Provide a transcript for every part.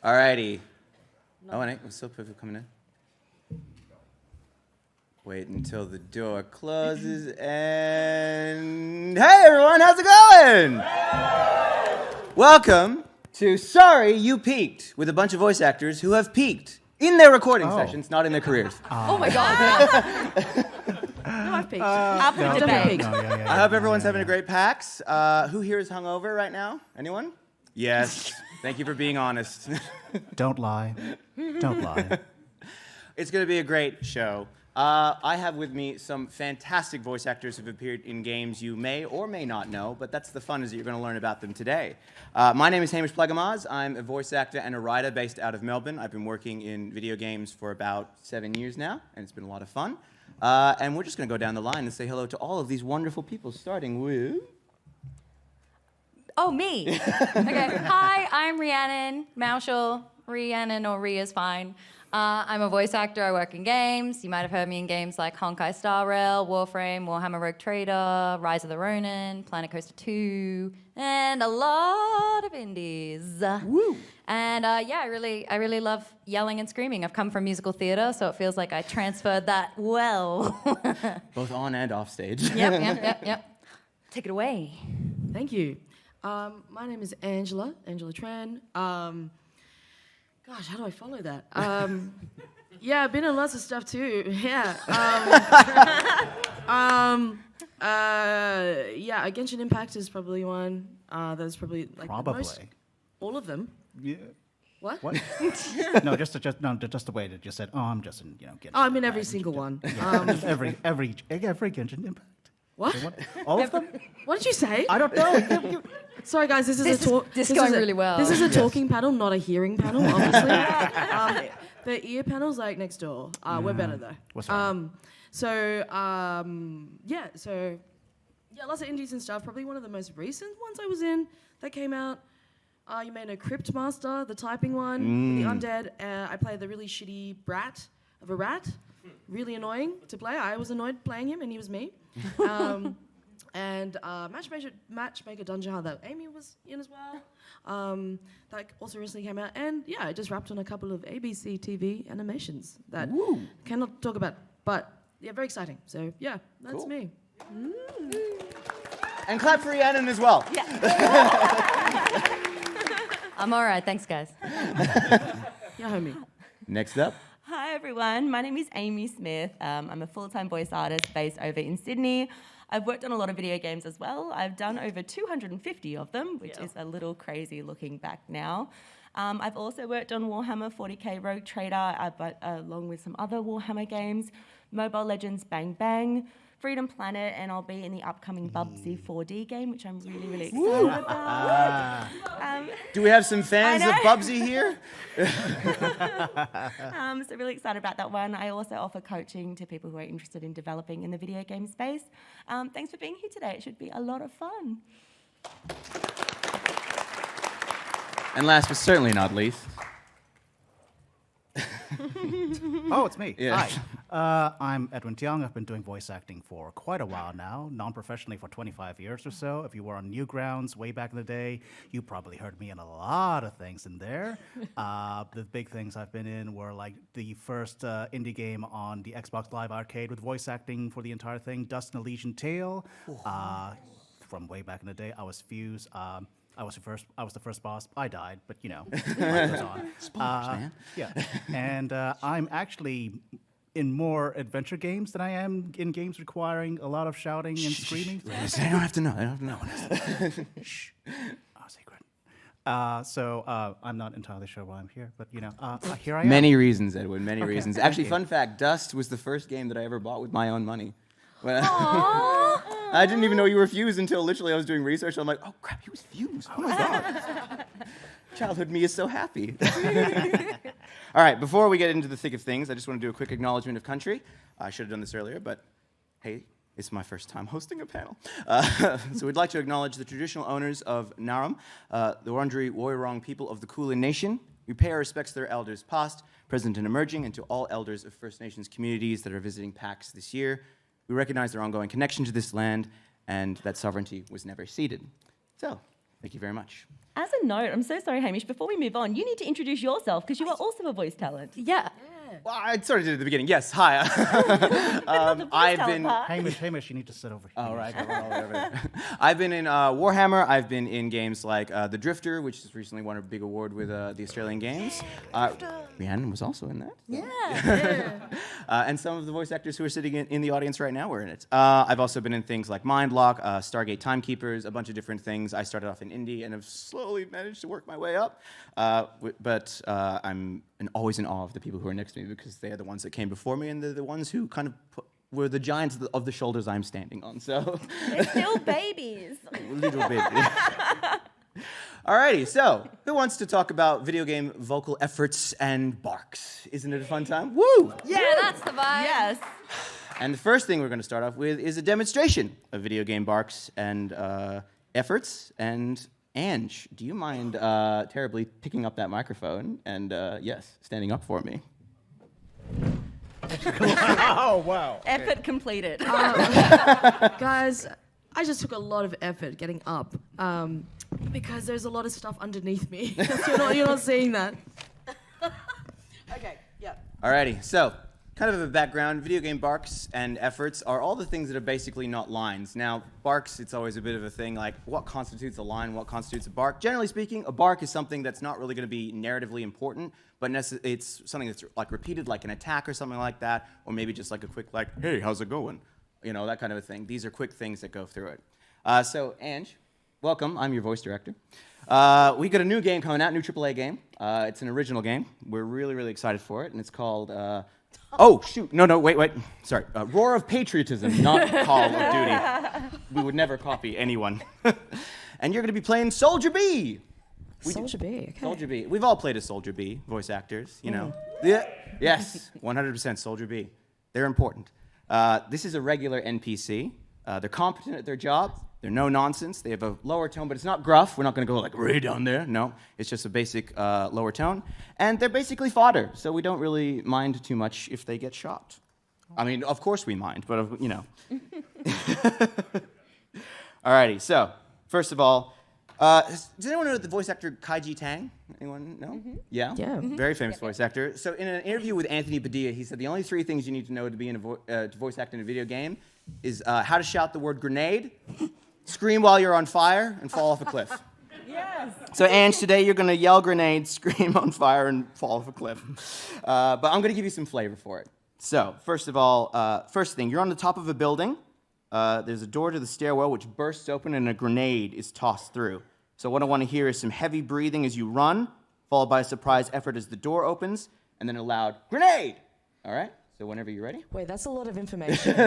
Alrighty. Oh, and we're still people coming in. Wait until the door closes and... Hey everyone, how's it going? Welcome to Sorry You Peaked, with a bunch of voice actors who have peaked in their recording sessions, not in their careers. Oh my god. No, I've peaked. Up for debate. I hope everyone's having a great PAX. Who here is hungover right now? Anyone? Yes. Thank you for being honest. Don't lie. Don't lie. It's going to be a great show. I have with me some fantastic voice actors who've appeared in games you may or may not know, but that's the fun, is that you're going to learn about them today. My name is Hamish Plaggemars. I'm a voice actor and a writer based out of Melbourne. I've been working in video games for about 7 years now, and it's been a lot of fun. And we're just going to go down the line and say hello to all of these wonderful people, starting with... Oh, me. Okay. Hi, I'm Rhiannon Moushall. Rhiannon or Rhi is fine. I'm a voice actor. I work in games. You might have heard me in games like Honkai Star Rail, Warframe, Warhammer Rogue Trader, Rise of the Ronin, Planet Coaster 2, and a lot of indies. Woo! And yeah, I really love yelling and screaming. I've come from musical theatre, so it feels like I transferred that well. Both on and off stage. Yep. Take it away. Thank you. My name is Angela Tran. Gosh, how do I follow that? Yeah, I've been in lots of stuff too. Yeah. Yeah, Genshin Impact is probably one. That's probably like most, all of them. Yeah. What? No, just the way that you said. Oh, I'm just in, Genshin. Oh, I'm in every single one. every Genshin Impact. What? All of them? What did you say? I don't know. Sorry, guys. This is going really well. This is a talking panel, not a hearing panel. Obviously, the ear panel's like next door. We're better though. What's that? Yeah, lots of indies and stuff. Probably one of the most recent ones I was in that came out. You may know Cryptmaster, the typing one, the undead. I played the really shitty brat of a rat. Really annoying to play. I was annoyed playing him, and he was me. And Matchmaker Dungeon Hard that Aimee was in as well. That also recently came out. And yeah, I just wrapped on a couple of ABC TV animations that cannot talk about, but yeah, very exciting. So yeah, that's cool. me. And clap for Rhiannon as well. Yeah. I'm all right. Thanks, guys. Yeah, homie. Next up. Hi everyone, my name is Aimee Smith. I'm a full-time voice artist based over in Sydney. I've worked on a lot of video games as well. I've done over 250 of them, which is a little crazy looking back now. I've also worked on Warhammer 40k Rogue Trader, but along with some other Warhammer games, Mobile Legends Bang Bang, Freedom Planet, and I'll be in the upcoming Bubsy 4D game, which I'm really excited about. Do we have some fans of Bubsy here? So really excited about that one. I also offer coaching to people who are interested in developing in the video game space. Thanks for being here today. It should be a lot of fun. And last but certainly not least. Oh, it's me. Yeah. Hi. I'm Edwyn Tiong. I've been doing voice acting for quite a while now, non-professionally for 25 years or so. If you were on Newgrounds way back in the day, you probably heard me in a lot of things in there. The big things I've been in were like the first indie game on the Xbox Live Arcade with voice acting for the entire thing, Dust and Elysian Tale. From way back in the day, I was Fuse. I was the first boss. I died, but life goes on. Spoilers, man. Yeah, and I'm actually in more adventure games than I am in games requiring a lot of shouting and screaming. I don't have to know. Shh. Secret. So I'm not entirely sure why I'm here, but here I am. Many reasons, Edwyn. Many reasons. Thank Actually, you. fun fact: Dust was the first game that I ever bought with my own money. I didn't even know you were Fuse until literally I was doing research. I'm like, oh crap, he was Fuse. Oh my god. Childhood me is so happy. All right, before we get into the thick of things, I just want to do a quick acknowledgement of country. I should have done this earlier, but hey, it's my first time hosting a panel. So we'd like to acknowledge the traditional owners of Narum, the Wurundjeri Woiwurrung people of the Kulin Nation. We pay our respects to their elders past, present, and emerging, and to all elders of First Nations communities that are visiting PAX this year. We recognize their ongoing connection to this land and that sovereignty was never ceded. So, Thank you very much. As a note, I'm so sorry, Hamish, before we move on, you need to introduce yourself because you are also a voice talent. Yeah. Well, I sort of did at the beginning. Yes, hi. I've been. Hamish, you need to sit over here. Oh, right. Okay, we're all over there. I've been in Warhammer. I've been in games like The Drifter, which has recently won a big award with the Australian Games. Rhiannon was also in that. Yeah. And some of the voice actors who are sitting in the audience right now were in it. I've also been in things like Mindlock, Stargate Timekeepers, a bunch of different things. I started off in indie and have slowly managed to work my way up. But I'm always in awe of the people who are next to me because they are the ones that came before me and they're the ones who kind of were the giants of the shoulders I'm standing on. So They're still babies. little baby. Alrighty, so who wants to talk about video game vocal efforts and barks? Isn't it a fun time? Woo! Yeah, that's the vibe. Yes. And the first thing we're going to start off with is a demonstration of video game barks and efforts. And Ange, do you mind terribly picking up that microphone and, yes, standing up for me? Oh, wow. Effort completed. Guys, I just took a lot of effort getting up because there's a lot of stuff underneath me. You're not seeing that. Okay, yeah. Alrighty, so kind of a background, video game barks and efforts are all the things that are basically not lines. Now, barks, it's always a bit of a thing, like what constitutes a line, what constitutes a bark. Generally speaking, a bark is something that's not really going to be narratively important, but it's something that's like repeated, like an attack or something like that, or maybe just like a quick like, hey, how's it going? You know, that kind of a thing. These are quick things that go through it. So, Ange, welcome. I'm your voice director. We got a new game coming out, new AAA game. It's an original game. We're really, really excited for it, and it's called... oh, shoot. No, wait. Sorry. Roar of Patriotism, not Call of Duty. We would never copy anyone. And you're going to be playing Soldier B. Soldier B, okay. Soldier B. We've all played as Soldier B, voice actors, you know. Yeah. Yes, 100% Soldier B. They're important. This is a regular NPC. They're competent at their job. They're no nonsense. They have a lower tone, but it's not gruff. We're not going to go like way down there. No, it's just a basic lower tone. And they're basically fodder, so we don't really mind too much if they get shot. I mean, of course we mind, but, you know. Alrighty, so, first of all, does anyone know the voice actor Kaiji Tang? Anyone know? Mm-hmm. Yeah? Yeah. Mm-hmm. Very famous voice actor. So in an interview with Anthony Padilla, he said the only 3 things you need to know to be to voice act in a video game is how to shout the word grenade, scream while you're on fire, and fall off a cliff. Yes. So Ange, today you're going to yell grenade, scream on fire, and fall off a cliff. But I'm going to give you some flavor for it. So first of all, first thing, you're on the top of a building. There's a door to the stairwell which bursts open and a grenade is tossed through. So what I want to hear is some heavy breathing as you run, followed by a surprise effort as the door opens, and then a loud grenade! All right? So whenever you're ready. Wait, that's a lot of information.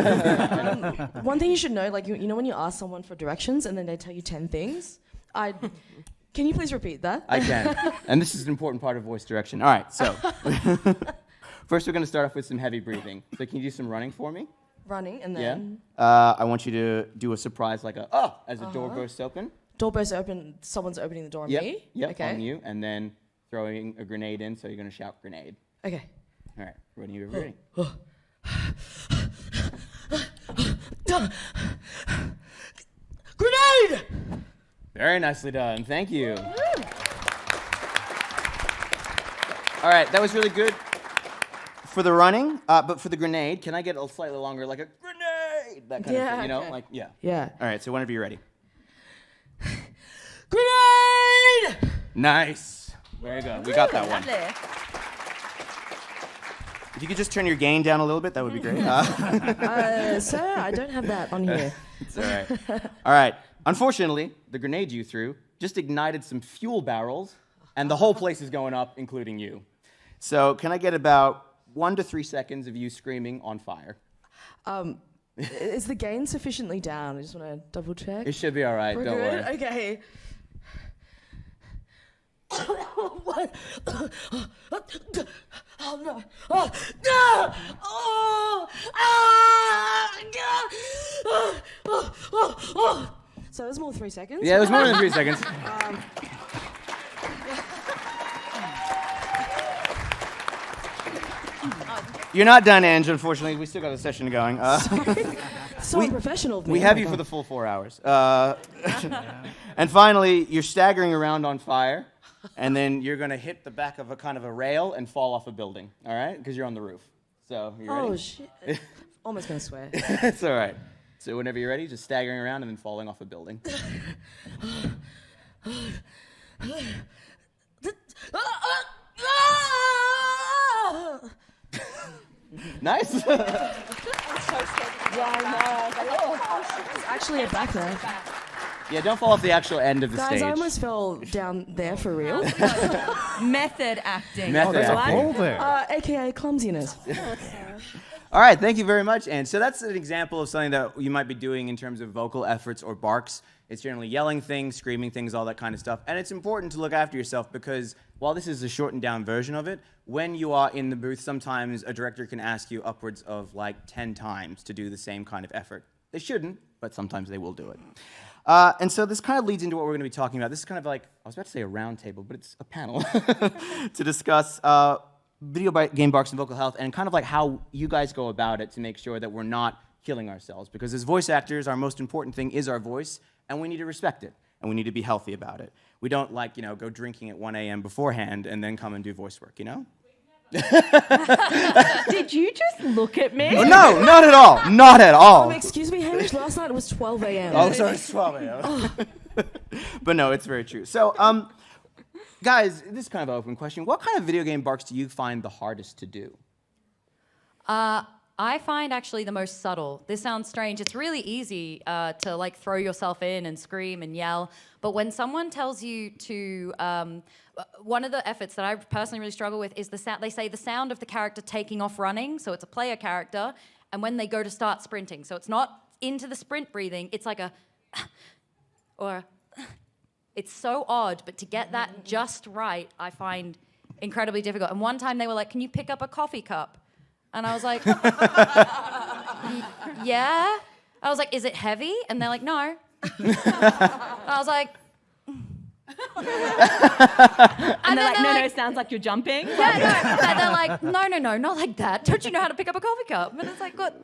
One thing you should know, like, you know when you ask someone for directions and then they tell you 10 things? Can you please repeat that? I can. And this is an important part of voice direction. All right, so. First we're going to start off with some heavy breathing. So can you do some running for me? Running, and then... Yeah. I want you to do a surprise like as the door bursts open. Door bursts open, someone's opening the door on me? Yep, okay. on you. And then throwing a grenade in, so you're going to shout grenade. Okay. All right, when you're ready. Grenade! Very nicely done. Thank you. All right, that was really good for the running, but for the grenade, can I get a slightly longer, like a grenade? That kind of thing, you know? Okay. Like, yeah. Yeah. All right, so whenever you're ready. Grenade! Nice. Very good. We got that one. Lovely. If you could just turn your gain down a little bit, that would be great. Sir, I don't have that on here. It's all right. All right. Unfortunately, the grenade you threw just ignited some fuel barrels, and the whole place is going up, including you. So can I get about 1 to 3 seconds of you screaming on fire? Is the gain sufficiently down? I just want to double check. It should be all right. We're Don't good? worry. Okay. What? Oh no! Oh no! Oh! Oh! So there's more than 3 seconds. Yeah, it was more than 3 seconds. You're not done, Ange, unfortunately. We still got a session going. So unprofessional of me. We Oh have my you for God. the full 4 hours. And finally, you're staggering around on fire, and then you're going to hit the back of a kind of a rail and fall off a building, all right? Because you're on the roof. So, you ready? Oh, shit. Almost gonna swear. It's all right. So whenever you're ready, just staggering around and then falling off a building. Nice. It's actually a back there. Yeah, don't fall off the actual end of the Guys, stage. I almost fell down there for real. Method acting. Method There's a acting. hole there. AKA clumsiness. All right, thank you very much. And so that's an example of something that you might be doing in terms of vocal efforts or barks. It's generally yelling things, screaming things, all that kind of stuff. And it's important to look after yourself because while this is a shortened down version of it, when you are in the booth, sometimes a director can ask you upwards of like 10 times to do the same kind of effort. They shouldn't, but sometimes they will do it. And so this kind of leads into what we're going to be talking about. This is kind of like, I was about to say a round table, but it's a panel to discuss video game barks and vocal health and kind of like how you guys go about it to make sure that we're not killing ourselves. Because as voice actors, our most important thing is our voice, and we need to respect it, and we need to be healthy about it. We don't like, go drinking at 1 a.m. beforehand and then come and do voice work, Did you just look at me? Oh, no, not at all. Not at all. Excuse me, Hamish, last night it was 12 a.m. Oh, sorry, it's 12 a.m. But no, it's very true. So, guys, this is kind of an open question. What kind of video game barks do you find the hardest to do? I find actually the most subtle. This sounds strange. It's really easy to like throw yourself in and scream and yell. But when someone tells you to, one of the efforts that I personally really struggle with is the sound. They say the sound of the character taking off running. So it's a player character, and when they go to start sprinting. So it's not into the sprint breathing. It's like a, or, it's so odd. But to get that just right, I find incredibly difficult. And one time they were like, "Can you pick up a coffee cup?" And I was like, yeah. I was like, is it heavy? And they're like, no. I was like, And they're like, no, sounds like you're jumping. yeah, no. And they're like, no, not like that. Don't you know how to pick up a coffee cup? And it's like, what?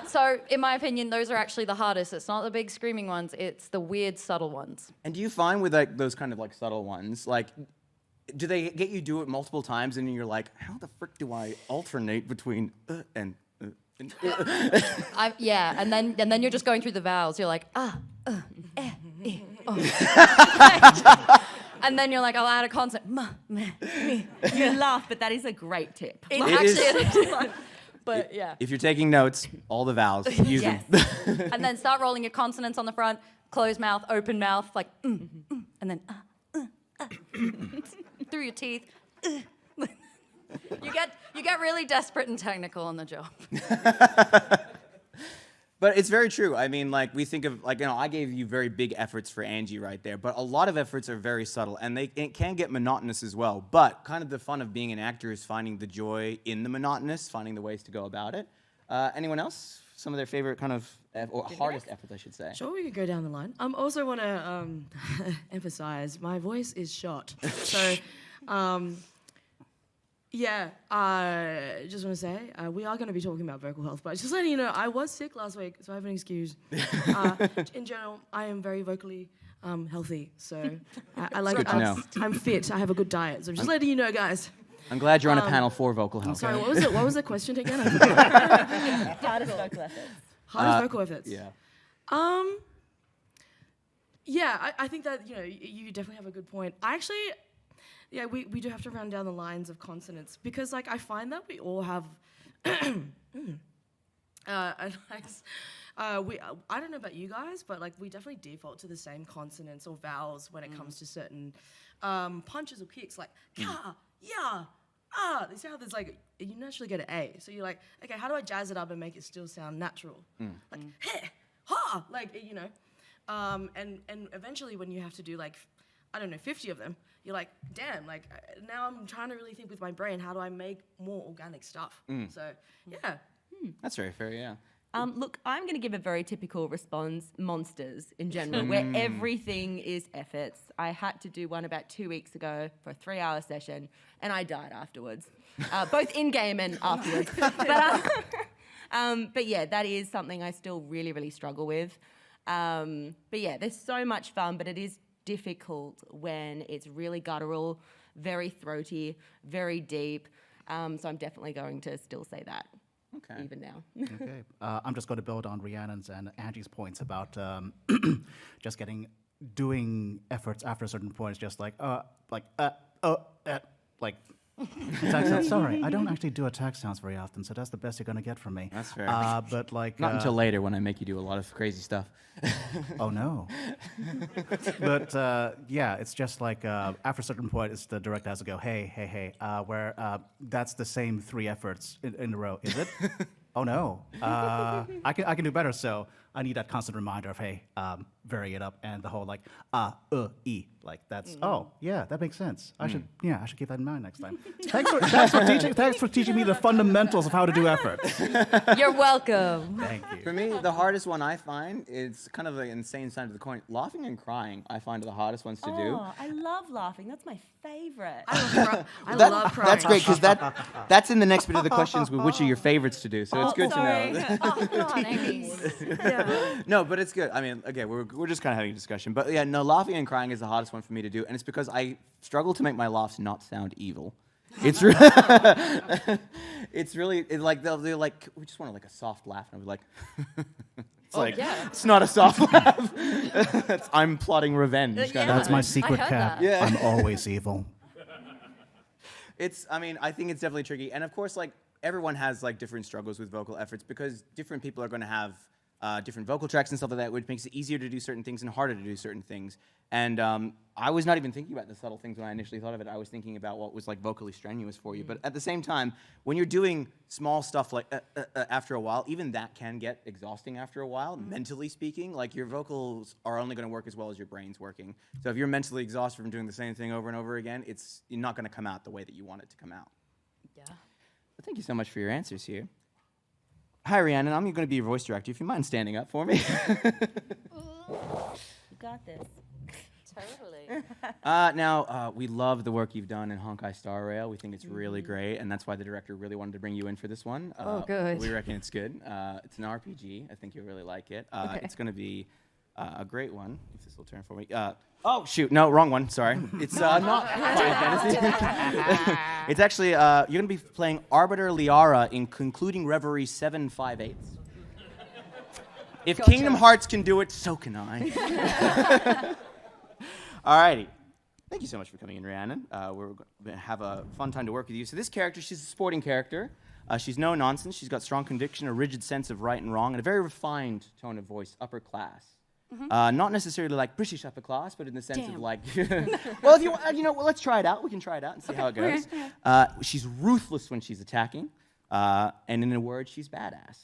So, in my opinion, those are actually the hardest. It's not the big screaming ones. It's the weird, subtle ones. And do you find with like those kind of like subtle ones, like, do they get you do it multiple times and you're like, how the frick do I alternate between and Yeah, and then you're just going through the vowels. You're like, oh. And then you're like, I'll add a consonant. You laugh, but that is a great tip. It is. But yeah. If you're taking notes, all the vowels, use Yes. them. And then start rolling your consonants on the front, closed mouth, open mouth, like, and then through your teeth. You get really desperate and technical on the job. But it's very true. I mean, like, we think of, like, I gave you very big efforts for Angie right there, but a lot of efforts are very subtle, and it can get monotonous as well. But kind of the fun of being an actor is finding the joy in the monotonous, finding the ways to go about it. Anyone else? Some of their favorite kind of, or hardest efforts, I should say. Sure, we could go down the line. Also want to emphasize my voice is shot. So, yeah, just want to say we are going to be talking about vocal health, but just letting you know, I was sick last week, so I have an excuse. In general, I am very vocally healthy, so I like. good to know. I'm fit. I have a good diet, so I'm just letting you know, guys. I'm glad you're on a panel for vocal health. Sorry, what was it? What was the question again? I forgot. Hardest vocal efforts. Hardest vocal efforts. Yeah. Yeah, I think that, you definitely have a good point. Yeah, we do have to run down the lines of consonants because, like, I find that we all have a nice. I don't know about you guys, but like we definitely default to the same consonants or vowels when it comes to certain punches or kicks, like ka, ya, ah. You see how there's like you naturally get an A, so you're like, okay, how do I jazz it up and make it still sound natural? Like heh, ha, like and eventually when you have to do like 50 of them, you're like, damn, like now I'm trying to really think with my brain, how do I make more organic stuff? So yeah. That's very fair, yeah. Look, I'm going to give a very typical response, monsters in general, where everything is efforts. I had to do one about 2 weeks ago for a 3-hour session, and I died afterwards, both in-game and afterwards. But But yeah, that is something I still really, really struggle with. But yeah, there's so much fun, but it is difficult when it's really guttural, very throaty, very deep. So I'm definitely going to still say that. Okay. Even now. Okay. I'm just going to build on Rhiannon's and Angie's points about just doing efforts after a certain point. It's just like attack sounds. Sorry, I don't actually do attack sounds very often, so that's the best you're going to get from me. That's fair. But like Not until later when I make you do a lot of crazy stuff. Oh no. But yeah, it's just like after a certain point, it's the director has to go, hey, where that's the same 3 efforts in a row, is it? Oh no, I can do better. So I need that constant reminder of hey, vary it up, and the whole like e, like that's oh yeah, that makes sense. I should keep that in mind next time. Thanks for teaching me the fundamentals of how to do efforts. You're welcome. Thank you. For me, the hardest one I find is kind of the insane side of the coin. Laughing and crying, I find are the hardest ones to do. Oh, I love laughing. That's my favorite. I love crying. That's great because that's in the next bit of the questions with which are your favorites to do. So it's good to know. Oh, come on, Amy. No, but it's good. I mean, again, we're just kind of having a discussion. But yeah, no, laughing and crying is the hardest one for me to do, and it's because I struggle to make my laughs not sound evil. It's it's like they'll like we just want like a soft laugh, and I'll be like. It's not a soft laugh. I'm plotting revenge. That's my secret cap. Yeah. I'm always evil. I think it's definitely tricky. And of course, like, everyone has, like, different struggles with vocal efforts because different people are going to have different vocal tracks and stuff like that, which makes it easier to do certain things and harder to do certain things. And I was not even thinking about the subtle things when I initially thought of it. I was thinking about what was, like, vocally strenuous for you. But at the same time, when you're doing small stuff like after a while, even that can get exhausting after a while, mentally speaking. Like, your vocals are only going to work as well as your brain's working. So if you're mentally exhausted from doing the same thing over and over again, you're not going to come out the way that you want it to come out. Yeah. But thank you so much for your answers here. Hi, Rhiannon. I'm going to be your voice director. If you mind standing up for me. You got this. Totally. Now, we love the work you've done in Honkai Star Rail. We think it's really great, and that's why the director really wanted to bring you in for this one. Oh, good. We reckon it's good. It's an RPG. I think you'll really like it. Okay. It's going to be a great one. If this will turn for me. Oh, shoot. No, wrong one. Sorry. It's not Final Fantasy. It's actually, you're going to be playing Arbiter Liara in Concluding Reverie 758. If Gotcha. Kingdom Hearts can do it, so can I. Alrighty. Thank you so much for coming in, Rhiannon. We're going to have a fun time to work with you. So this character, she's a sporting character. She's no nonsense. She's got strong conviction, a rigid sense of right and wrong, and a very refined tone of voice, upper class. Not necessarily like British upper class, but in the sense of like, well, if well, let's try it out. We can try it out and see how it goes. She's ruthless when she's attacking, and in a word, she's badass.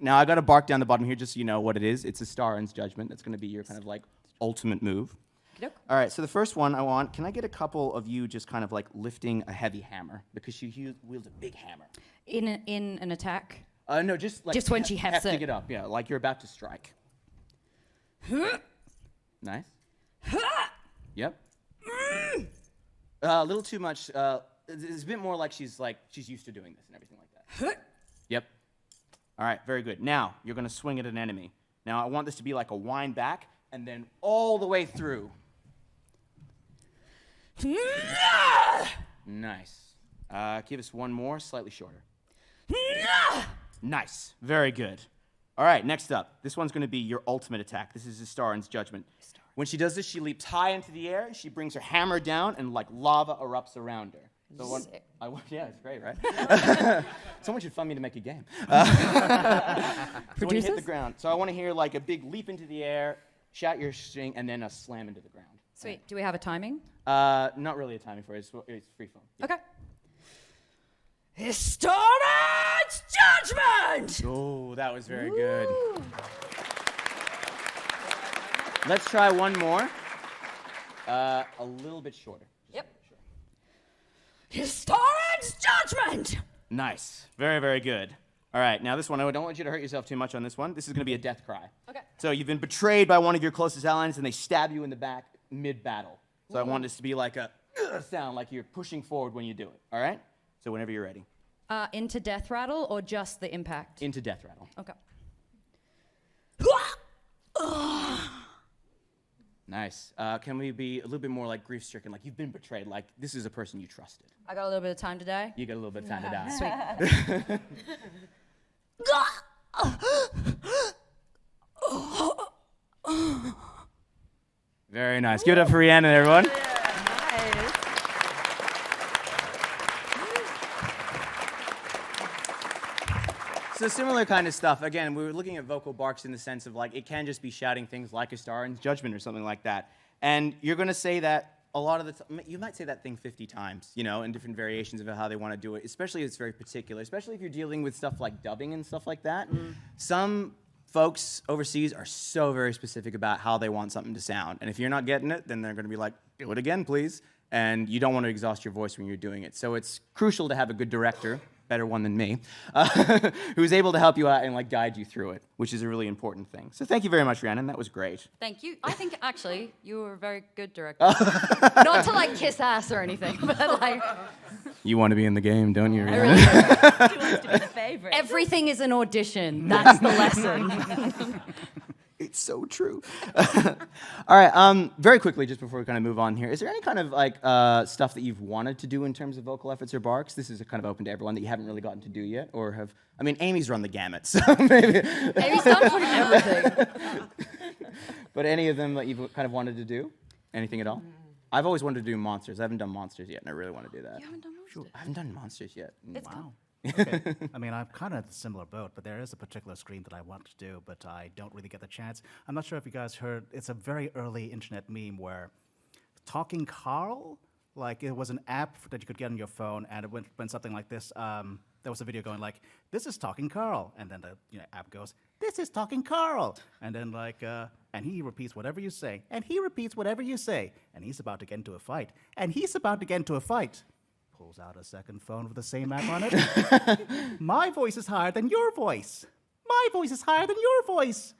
Now, I got to bark down the bottom here just so you know what it is. It's a Starin's Judgment. That's going to be your kind of like ultimate move. All right, so the first one I want, can I get a couple of you just kind of like lifting a heavy hammer? Because she wields a big hammer. In an attack? No, just like Just when she hefts hefting it. it up. Yeah, like you're about to strike. Nice. Yep. A little too much. It's a bit more like she's used to doing this and everything like that. Yep. All right, very good. Now, you're going to swing at an enemy. Now, I want this to be like a wind back and then all the way through. Nice. Give us one more, slightly shorter. Nice. Very good. All right, next up. This one's going to be your ultimate attack. This is Starin's Judgment. When she does this, she leaps high into the air, she brings her hammer down, and like lava erupts around her. So yeah, it's great, right? Someone should fund me to make a game. So when you hit the ground, so I want to hear like a big leap into the air, shout your string, and then a slam into the ground. Sweet. Do we have a timing? Not really a timing for it. It's free form. Yeah. Okay. Starin's Judgment! Oh, that was very good. Let's try one more. A little bit shorter. Yep. Starin's Judgment! Nice. Very, very good. All right, now this one, I don't want you to hurt yourself too much on this one. This is going to be a death cry. Okay. So you've been betrayed by one of your closest allies, and they stab you in the back mid-battle. So I want this to be like a sound, like you're pushing forward when you do it. All right? So whenever you're ready. Into Death Rattle or just the impact? Into Death Rattle. Okay. Nice. Can we be a little bit more like grief-stricken? Like you've been betrayed. Like this is a person you trusted. I got a little bit of time today. You got a little bit of time to die. Sweet. Very nice. Give it up for Rhiannon, everyone. So similar kind of stuff. Again, we were looking at vocal barks in the sense of like it can just be shouting things like a star in judgment or something like that. And you're going to say that a lot of the time. You might say that thing 50 times, you know, in different variations of how they want to do it. Especially if it's very particular. Especially if you're dealing with stuff like dubbing and stuff like that. Some folks overseas are so very specific about how they want something to sound. And if you're not getting it, then they're going to be like, do it again, please. And you don't want to exhaust your voice when you're doing it. So it's crucial to have a good director, better one than me, who's able to help you out and like guide you through it, which is a really important thing. So thank you very much, Rhiannon. That was great. Thank you. I think actually you were a very good director. Not to like kiss ass or anything, but like. You want to be in the game, don't you, I Rhiannon? really She wants to be the favorite. Everything is an audition. That's the lesson. It's so true. All right, very quickly, just before we kind of move on here, is there any kind of like stuff that you've wanted to do in terms of vocal efforts or barks? This is kind of open to everyone that you haven't really gotten to do yet, or have. I mean, Amy's run the gamut, so maybe. Amy's done pretty everything. But any of them that you've kind of wanted to do? Anything at all? I've always wanted to do monsters. I haven't done monsters yet, and I really want to do that. You haven't done monsters? I haven't done monsters yet. Wow. Okay. I mean, I'm kind of in a similar boat, but there is a particular screen that I want to do, but I don't really get the chance. I'm not sure if you guys heard, it's a very early internet meme where Talking Carl, like it was an app that you could get on your phone, and it went something like this. There was a video going like, "This is Talking Carl," and then the app goes, "This is Talking Carl," and then like, and he repeats whatever you say, and he repeats whatever you say, and he's about to get into a fight, and he's about to get into a fight. Pulls out a second phone with the same app on it. My voice is higher than your voice. My voice is higher than your voice.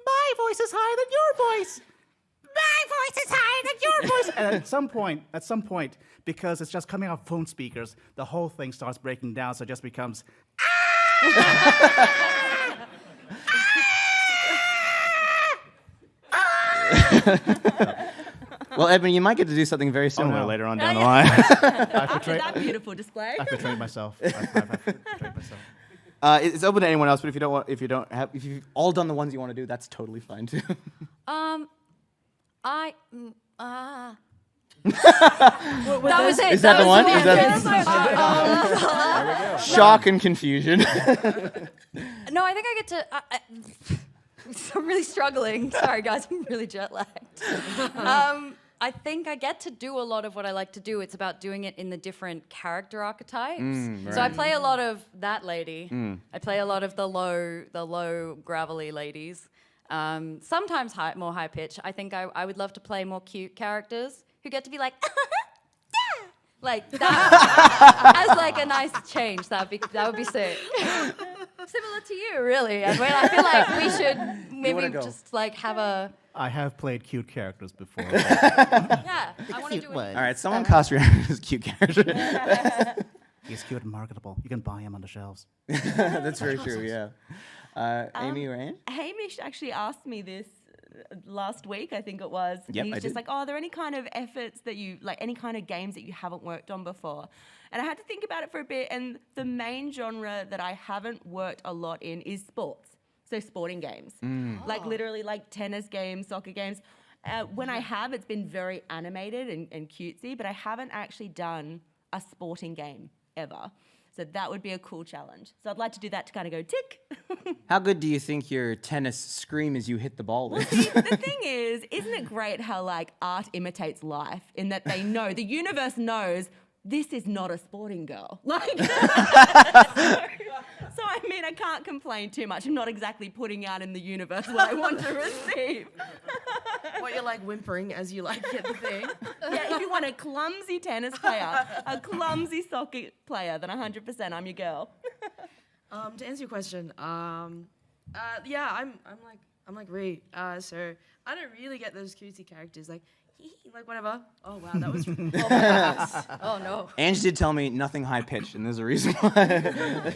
My voice is higher than your voice. My voice is higher than your voice. And at some point, because it's just coming out phone speakers, the whole thing starts breaking down, so it just becomes. Well, Edwyn, you might get to do something very similar no. later on down the line. After that beautiful display. I've betrayed myself. I've betrayed myself. It's open to anyone else, but if you've all done the ones you want to do, that's totally fine too. That was it. Is that the one? Is That that shock and confusion? No, I think I get to. I'm really struggling. Sorry, guys. I'm really jet lagged. I think I get to do a lot of what I like to do. It's about doing it in the different character archetypes. Right. So I play a lot of that lady. I play a lot of the low gravelly ladies. Sometimes more high pitch. I think I would love to play more cute characters who get to be like, yeah, like that as like a nice change. That would be sick. Similar to you, really. And I feel like we should maybe just like have a. I have played cute characters before. Yeah, I want to do it. All right, someone cast Rhiannon as a cute character. He's cute and marketable. You can buy him on the shelves. That's very true. Yeah. Amy or Anne? Hamish actually asked me this last week, I think it was. Yep, and I he's just did. like, oh, are there any kind of efforts that you, like any kind of games that you haven't worked on before? And I had to think about it for a bit, and the main genre that I haven't worked a lot in is sports. So sporting games. Like literally like tennis games, soccer games. When I have, it's been very animated and cutesy, but I haven't actually done a sporting game ever. So that would be a cool challenge. So I'd like to do that to kind of go tick. How good do you think your tennis scream as you hit the ball is? See, the thing is, isn't it great how like art imitates life in that they know, the universe knows this is not a sporting girl. Like, so I mean, I can't complain too much. I'm not exactly putting out in the universe what I want to receive. What, you're like whimpering as you like hit the thing? Yeah, if you want a clumsy tennis player, a clumsy soccer player, then 100% I'm your girl. To answer your question, yeah, I'm like Ree. So I don't really get those cutesy characters like, like whatever. Oh wow, that was. Oh no. Ange did tell me nothing high pitched, and there's a reason why.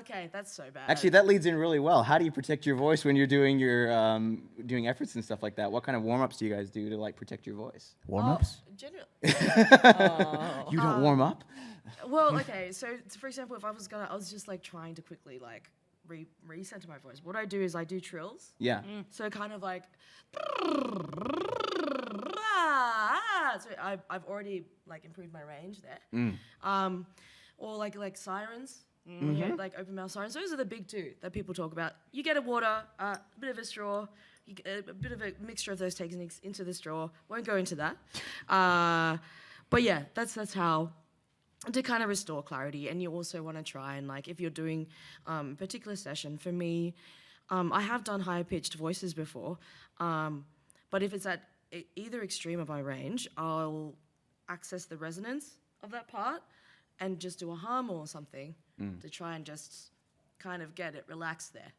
Okay, that's so bad. Actually, that leads in really well. How do you protect your voice when you're doing your doing efforts and stuff like that? What kind of warm-ups do you guys do to like protect your voice? Warm-ups? Generally. You don't warm up? Well, okay. So, for example, if I was just like trying to quickly like recenter my voice. What I do is I do trills. Yeah. So kind of like. So I've already like improved my range there. Or like sirens. When you like open mouth sirens. Those are the big two that people talk about. You get a water, a bit of a straw, you get a bit of a mixture of those techniques into the straw. Won't go into that. But yeah, that's how to kind of restore clarity. And you also want to try and like if you're doing a particular session. For me, I have done higher pitched voices before, but if it's at either extreme of my range, I'll access the resonance of that part and just do a hum or something to try and just kind of get it relaxed there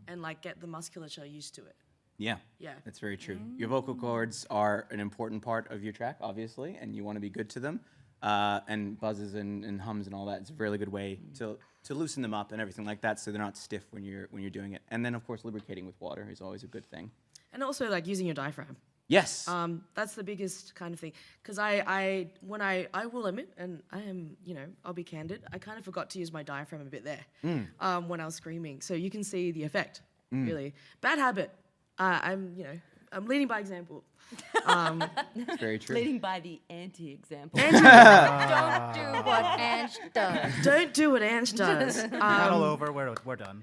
and like get the musculature used to it. Yeah. Yeah. That's very true. Your vocal cords are an important part of your track, obviously, and you want to be good to them. And buzzes and hums and all that. It's a really good way to loosen them up and everything like that, so they're not stiff when you're doing it. And then, of course, lubricating with water is always a good thing. And also like using your diaphragm. Yes. That's the biggest kind of thing. Because I will admit, and I am, I'll be candid, I kind of forgot to use my diaphragm a bit there when I was screaming. So you can see the effect, really. Bad habit. I'm leading by example. It's very true. Leading by the anti-example. Don't do what Ange does. Don't do what Ange does. Battle over. We're done.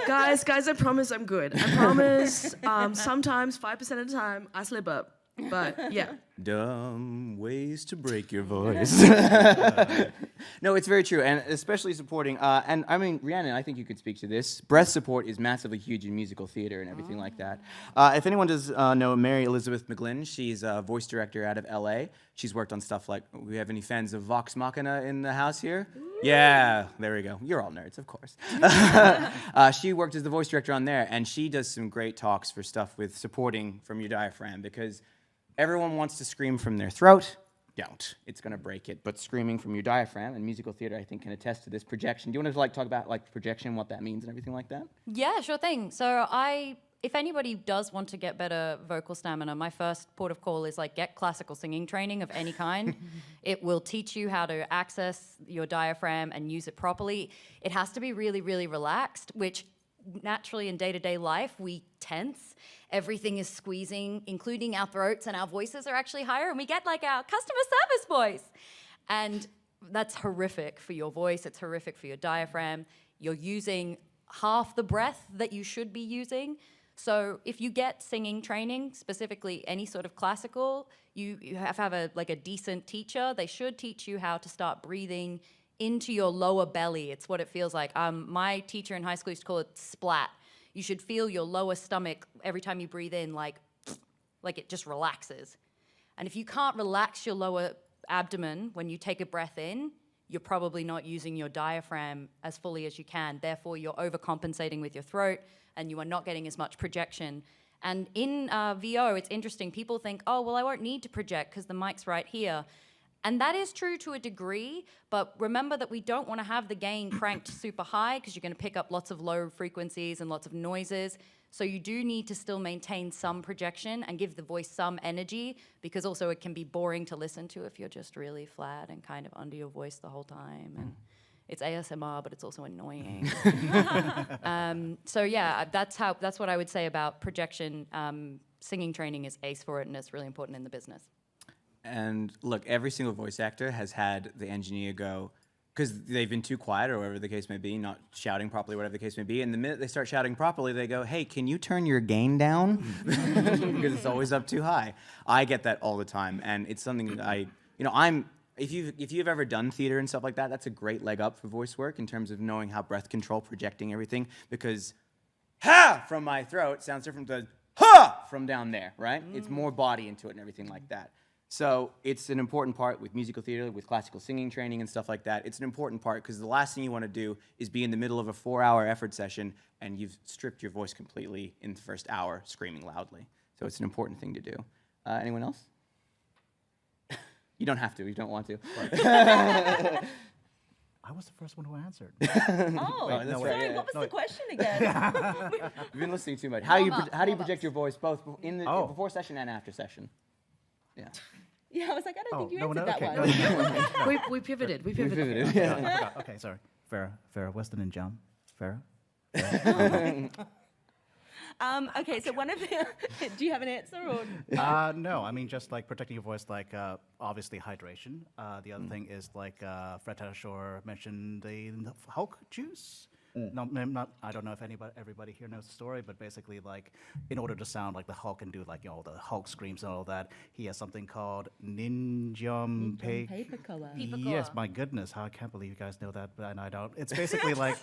Guys, I promise I'm good. I promise sometimes, 5% of the time, I slip up. But yeah. Dumb ways to break your voice. No, it's very true, and especially supporting. And I mean, Rhiannon, I think you could speak to this. Breath support is massively huge in musical theater and everything like that. If anyone does know Mary Elizabeth McGlynn, she's a voice director out of LA. She's worked on stuff like, we have any fans of Vox Machina in the house here? Yeah, there we go. You're all nerds, of course. She worked as the voice director on there, and she does some great talks for stuff with supporting from your diaphragm, because everyone wants to scream from their throat. Don't. It's going to break it. But screaming from your diaphragm, and musical theater, I think, can attest to this projection. Do you want to talk about projection, what that means and everything like that? Yeah, sure thing. So if anybody does want to get better vocal stamina, my first port of call is get classical singing training of any kind. It will teach you how to access your diaphragm and use it properly. It has to be really, really relaxed, which naturally in day-to-day life we tense. Everything is squeezing, including our throats, and our voices are actually higher, and we get our customer service voice. And that's horrific for your voice. It's horrific for your diaphragm. You're using half the breath that you should be using. So if you get singing training, specifically any sort of classical, you have to have a decent teacher. They should teach you how to start breathing into your lower belly. It's what it feels like. My teacher in high school used to call it splat. You should feel your lower stomach every time you breathe in, like it just relaxes. And if you can't relax your lower abdomen when you take a breath in, you're probably not using your diaphragm as fully as you can. Therefore, you're overcompensating with your throat, and you are not getting as much projection. And in VO, it's interesting. People think, oh, well, I won't need to project because the mic's right here. And that is true to a degree, but remember that we don't want to have the gain cranked super high because you're going to pick up lots of low frequencies and lots of noises. So you do need to still maintain some projection and give the voice some energy, because also it can be boring to listen to if you're just really flat and kind of under your voice the whole time. And it's ASMR, but it's also annoying. So yeah, that's what I would say about projection. Singing training is ace for it, and it's really important in the business. And look, every single voice actor has had the engineer go, because they've been too quiet or whatever the case may be, not shouting properly, whatever the case may be. And the minute they start shouting properly, they go, hey, can you turn your gain down? Because it's always up too high. I get that all the time. And it's something that if you've ever done theater and stuff like that, that's a great leg up for voice work in terms of knowing how breath control, projecting everything. Because ha from my throat sounds different than ha from down there, right? It's more body into it and everything like that. So it's an important part with musical theater, with classical singing training and stuff like that. It's an important part because the last thing you want to do is be in the middle of a 4-hour effort session and you've stripped your voice completely in the first hour screaming loudly. So So it's an important thing to do. Anyone else? You don't have to. You don't want to. I was the first one who answered. Oh, that's sorry, right, yeah. what was the question again? You've been listening too much. How do you Warm-up. project your voice both in the before session and after session? Yeah. Yeah, I was like, I don't think you no, answered that okay. one. We pivoted. We We pivoted. pivoted. I Yeah. forgot. Okay, sorry. Farah, Weston and John. Farah? Okay, so one of the... Do you have an answer? Or? No, I mean, just like protecting your voice, like obviously hydration. The other thing is like Fred Tashore mentioned the Hulk juice. No, I don't know if everybody here knows the story, but basically, like, in order to sound like the Hulk and do like the Hulk screams and all that, he has something called Ninjum Paper color. Yes, my goodness, I can't believe you guys know that, but I don't. It's basically like,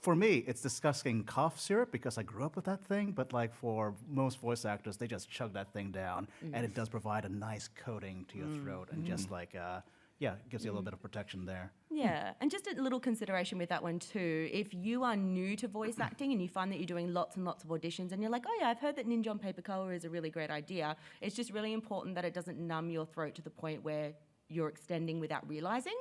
for me, it's disgusting cough syrup because I grew up with that thing, but like for most voice actors, they just chug that thing down, and it does provide a nice coating to your throat, and just like, gives you a little bit of protection there. Yeah, and just a little consideration with that one too. If you are new to voice acting and you find that you're doing lots and lots of auditions and you're like, oh yeah, I've heard that Ninja on Paper Color is a really great idea, it's just really important that it doesn't numb your throat to the point where you're extending without realizing.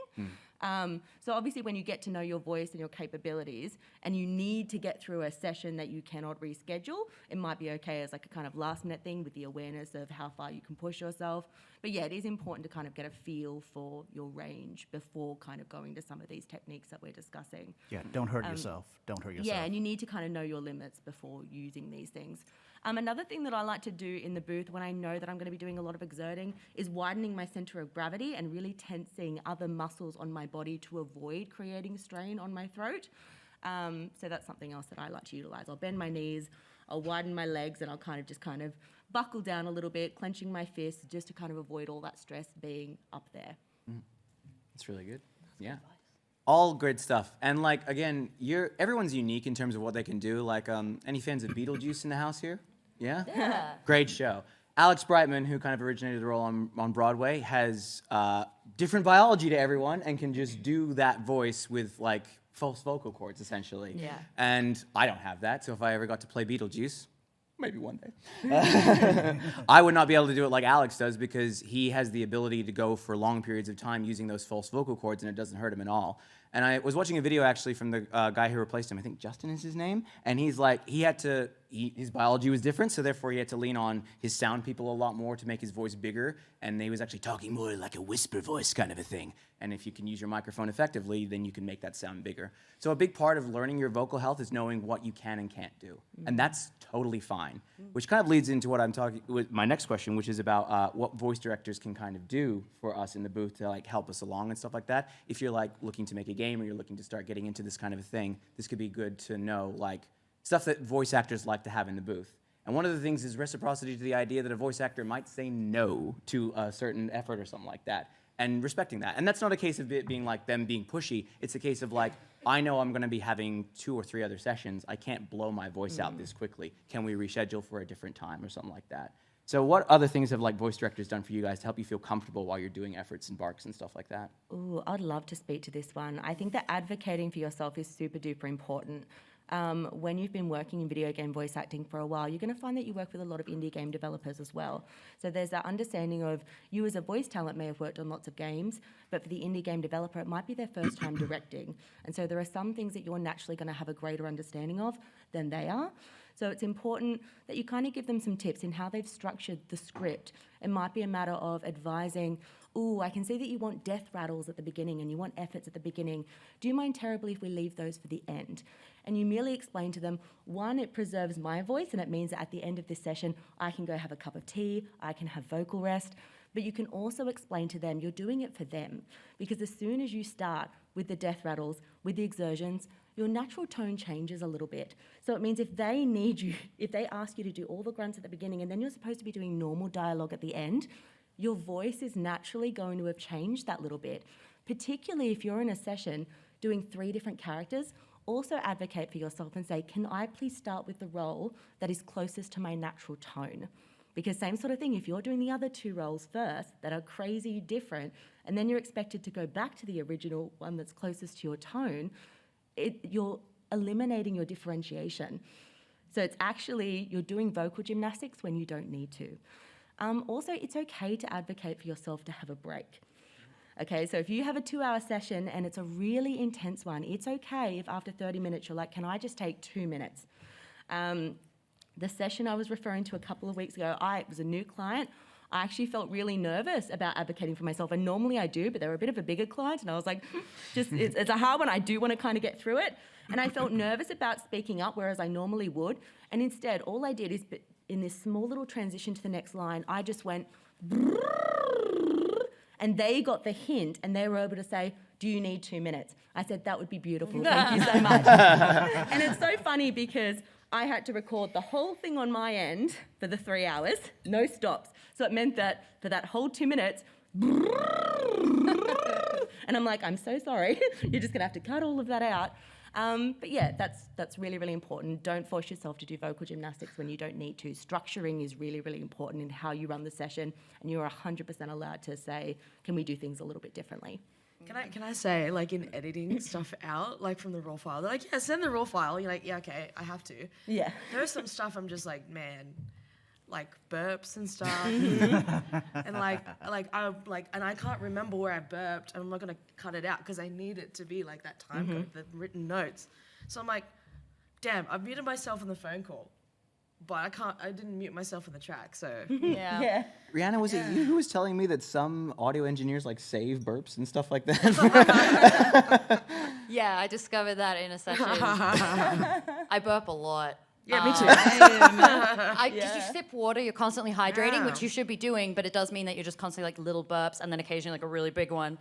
So obviously when you get to know your voice and your capabilities and you need to get through a session that you cannot reschedule, it might be okay as like a kind of last minute thing with the awareness of how far you can push yourself. But yeah, it is important to kind of get a feel for your range before kind of going to some of these techniques that we're discussing. Yeah, don't hurt yourself. Don't hurt yourself. Yeah, and you need to kind of know your limits before using these things. Another thing that I like to do in the booth when I know that I'm going to be doing a lot of exerting is widening my center of gravity and really tensing other muscles on my body to avoid creating strain on my throat. So that's something else that I like to utilize. I'll bend my knees, I'll widen my legs, and I'll kind of buckle down a little bit, clenching my fists just to kind of avoid all that stress being up there. That's really good. Yeah. All great stuff. And like, again, everyone's unique in terms of what they can do. Like, any fans of Beetlejuice in the house here? Yeah? Yeah. Great show. Alex Brightman, who kind of originated the role on Broadway, has different biology to everyone and can just do that voice with like false vocal cords, essentially. Yeah. And I don't have that, so if I ever got to play Beetlejuice, maybe one day, I would not be able to do it like Alex does because he has the ability to go for long periods of time using those false vocal cords and it doesn't hurt him at all. And I was watching a video actually from the guy who replaced him. I think Justin is his name. And he's like, his biology was different, so therefore he had to lean on his sound people a lot more to make his voice bigger. And he was actually talking more like a whisper voice kind of a thing. And if you can use your microphone effectively, then you can make that sound bigger. So a big part of learning your vocal health is knowing what you can and can't do. And that's totally fine, which kind of leads into what I'm talking with my next question, which is about what voice directors can kind of do for us in the booth to like help us along and stuff like that. If you're like looking to make a game or you're looking to start getting into this kind of a thing, this could be good to know like stuff that voice actors like to have in the booth. And one of the things is reciprocity to the idea that a voice actor might say no to a certain effort or something like that, and respecting that. And that's not a case of it being like them being pushy. It's a case of like, I know I'm going to be having 2 or 3 other sessions. I can't blow my voice out this quickly. Can we reschedule for a different time or something like that? So what other things have like voice directors done for you guys to help you feel comfortable while you're doing efforts and barks and stuff like that? Ooh, I'd love to speak to this one. I think that advocating for yourself is super duper important. When you've been working in video game voice acting for a while, you're going to find that you work with a lot of indie game developers as well. So there's that understanding of you as a voice talent may have worked on lots of games, but for the indie game developer, it might be their first time directing. And so there are some things that you're naturally going to have a greater understanding of than they are. So it's important that you kind of give them some tips in how they've structured the script. It might be a matter of advising, ooh, I can see that you want death rattles at the beginning and you want efforts at the beginning. Do you mind terribly if we leave those for the end? And you merely explain to them, one, it preserves my voice and it means that at the end of this session, I can go have a cup of tea, I can have vocal rest. But you can also explain to them you're doing it for them. Because as soon as you start with the death rattles, with the exertions, your natural tone changes a little bit. So it means if they need you, if they ask you to do all the grunts at the beginning and then you're supposed to be doing normal dialogue at the end, your voice is naturally going to have changed that little bit. Particularly if you're in a session doing 3 different characters, also advocate for yourself and say, can I please start with the role that is closest to my natural tone? Because same sort of thing, if you're doing the other 2 roles first that are crazy different, and then you're expected to go back to the original one that's closest to your tone, you're eliminating your differentiation. So it's actually, you're doing vocal gymnastics when you don't need to. Also, it's okay to advocate for yourself to have a break. Okay, so if you have a 2-hour session and it's a really intense one, it's okay if after 30 minutes you're like, can I just take 2 minutes? The session I was referring to a couple of weeks ago, it was a new client. I actually felt really nervous about advocating for myself, and normally I do, but they were a bit of a bigger client, and I was like, it's a hard one. I do want to kind of get through it, and I felt nervous about speaking up, whereas I normally would, and instead, all I did is, in this small little transition to the next line, I just went, and they got the hint, and they were able to say, do you need 2 minutes? I said, that would be beautiful, thank you so much. And it's so funny because I had to record the whole thing on my end for the 3 hours, no stops. So it meant that for that whole 2 minutes, and I'm like, I'm so sorry. You're just gonna have to cut all of that out. But yeah, that's really, really important. Don't force yourself to do vocal gymnastics when you don't need to. Structuring is really, really important in how you run the session, and you're 100% allowed to say, can we do things a little bit differently? Can I say, like, in editing stuff out, like, from the raw file, they're like, yeah, send the raw file. You're like, yeah, okay, I have to. Yeah. There's some stuff I'm just like, man, like burps and stuff, and and I can't remember where I burped, and I'm not gonna cut it out because I need it to be like that time code, the written notes. So I'm like, damn, I've muted myself on the phone call, but I didn't mute myself in the track, so. Yeah. Rhiannon, was it you who was telling me that some audio engineers like save burps and stuff like that? Yeah, I discovered that in a session. I burp a lot. Yeah, me too. Because you sip water, you're constantly hydrating, which you should be doing, but it does mean that you're just constantly like little burps and then occasionally like a really big one.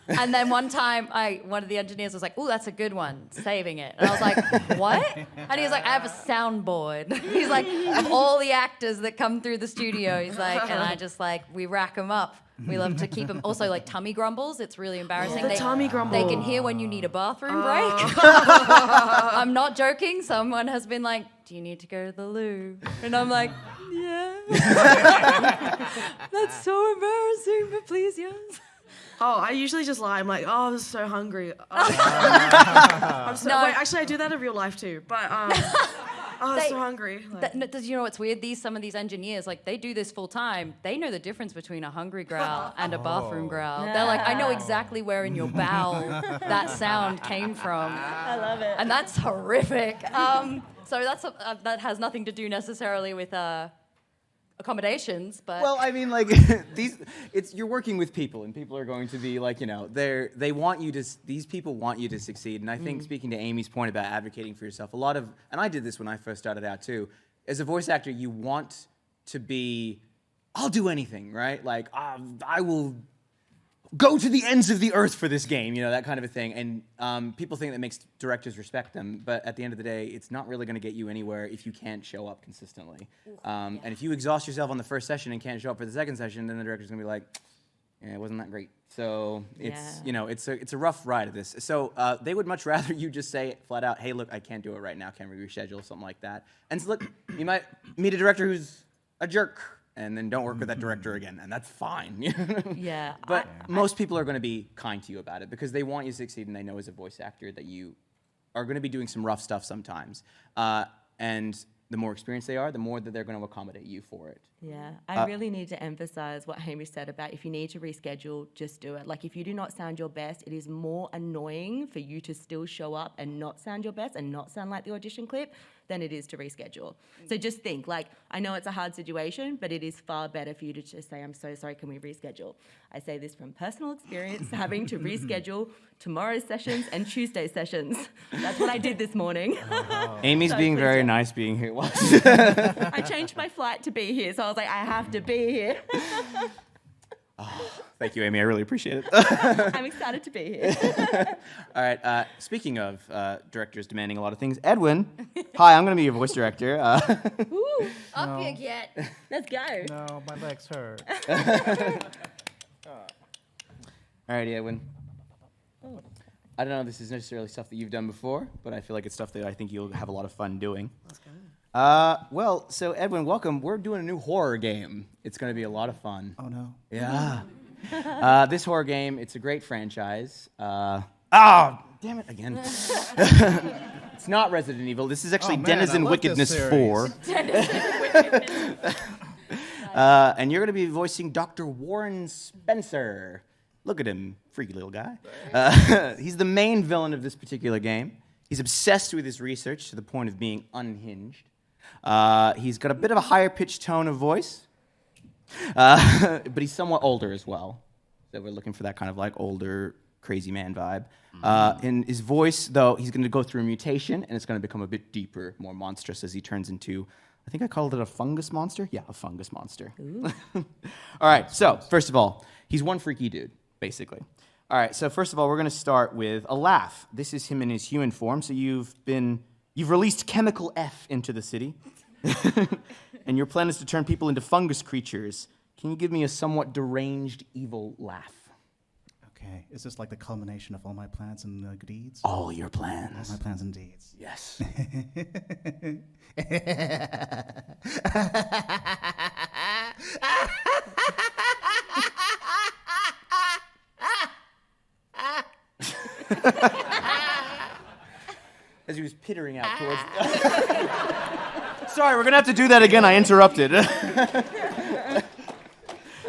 And then one time, one of the engineers was like, "Ooh, that's a good one," saving it. And I was like, "What?" And he was like, "I have a soundboard." He's like, "Of all the actors that come through the studio," he's like, and I just like, we rack them up. We love to keep them. Also, like tummy grumbles, it's really embarrassing. Tummy grumble. They can hear when you need a bathroom break. I'm not joking. Someone has been like, "Do you need to go to the loo?" And I'm like, "Yeah." That's so embarrassing, but please, yes. Oh, I usually just lie. I'm like, oh, I'm so hungry. I'm so, No. wait, actually, I do that in real life too. But I'm so hungry. Like, You know what's weird? Some of these engineers, like, they do this full time. They know the difference between a hungry growl and a bathroom growl. They're like, I know exactly where in your bowel that sound came from. I love it. And that's horrific. So that has nothing to do necessarily with accommodations, but Well, I mean, like you're working with people, and people are going to be like, they want you to. These people want you to succeed, and I think speaking to Amy's point about advocating for yourself, and I did this when I first started out too. As a voice actor, you want to be, I'll do anything, right? Like I will go to the ends of the earth for this game, that kind of a thing. And people think that makes directors respect them, but at the end of the day, it's not really going to get you anywhere if you can't show up consistently. And if you exhaust yourself on the first session and can't show up for the second session, then the director's going to be like, yeah, it wasn't that great. So it's, it's a rough ride of this. So they would much rather you just say flat out, hey, look, I can't do it right now. Can we reschedule? Something like that. And so look, you might meet a director who's a jerk, and then don't work with that director again, and that's fine. Yeah. But most people are going to be kind to you about it because they want you to succeed, and they know as a voice actor that you are going to be doing some rough stuff sometimes. And the more experienced they are, the more that they're going to accommodate you for it. Yeah, I really need to emphasize what Hamish said about if you need to reschedule, just do it. Like, if you do not sound your best, it is more annoying for you to still show up and not sound your best and not sound like the audition clip than it is to reschedule. So just think, like, I know it's a hard situation, but it is far better for you to just say, I'm so sorry, can we reschedule? I say this from personal experience, having to reschedule tomorrow's sessions and Tuesday's sessions. That's what I did this morning. Amy's So being please very don't. nice being here. I changed my flight to be here, so I was like, I have to be here. Thank you, Amy. I really appreciate it. I'm excited to be here. All right. Speaking of directors demanding a lot of things, Edwyn, hi, I'm going to be your voice director. Woo, up you get. let's go. No, my legs hurt. All right, Edwyn. I don't know if this is necessarily stuff that you've done before, but I feel like it's stuff that I think you'll have a lot of fun doing. let's go. Well, so Edwyn, welcome. We're doing a new horror game. It's going to be a lot of fun. Oh no. Yeah. This horror game, it's a great franchise. Damn it again. It's not Resident Evil. This is actually Oh, man, Denizen I love this Wickedness series. 4. And you're going to be voicing Dr. Warren Spencer. Look at him, freaky little guy. He's the main villain of this particular game. He's obsessed with his research to the point of being unhinged. He's got a bit of a higher pitched tone of voice, but he's somewhat older as well. So we're looking for that kind of like older, crazy man vibe. In his voice, though, he's going to go through a mutation, and it's going to become a bit deeper, more monstrous as he turns into, I think I called it a fungus monster? Yeah, a fungus monster. All right, so first of all, he's one freaky dude, basically. All right, so first of all, we're going to start with a laugh. This is him in his human form, so you've released Chemical F into the city, and your plan is to turn people into fungus creatures. Can you give me a somewhat deranged, evil laugh? Okay, is this like the culmination of all my plans and deeds? All your plans. All my plans and deeds. Yes. As he was pittering out towards... Sorry, we're going to have to do that again. I interrupted.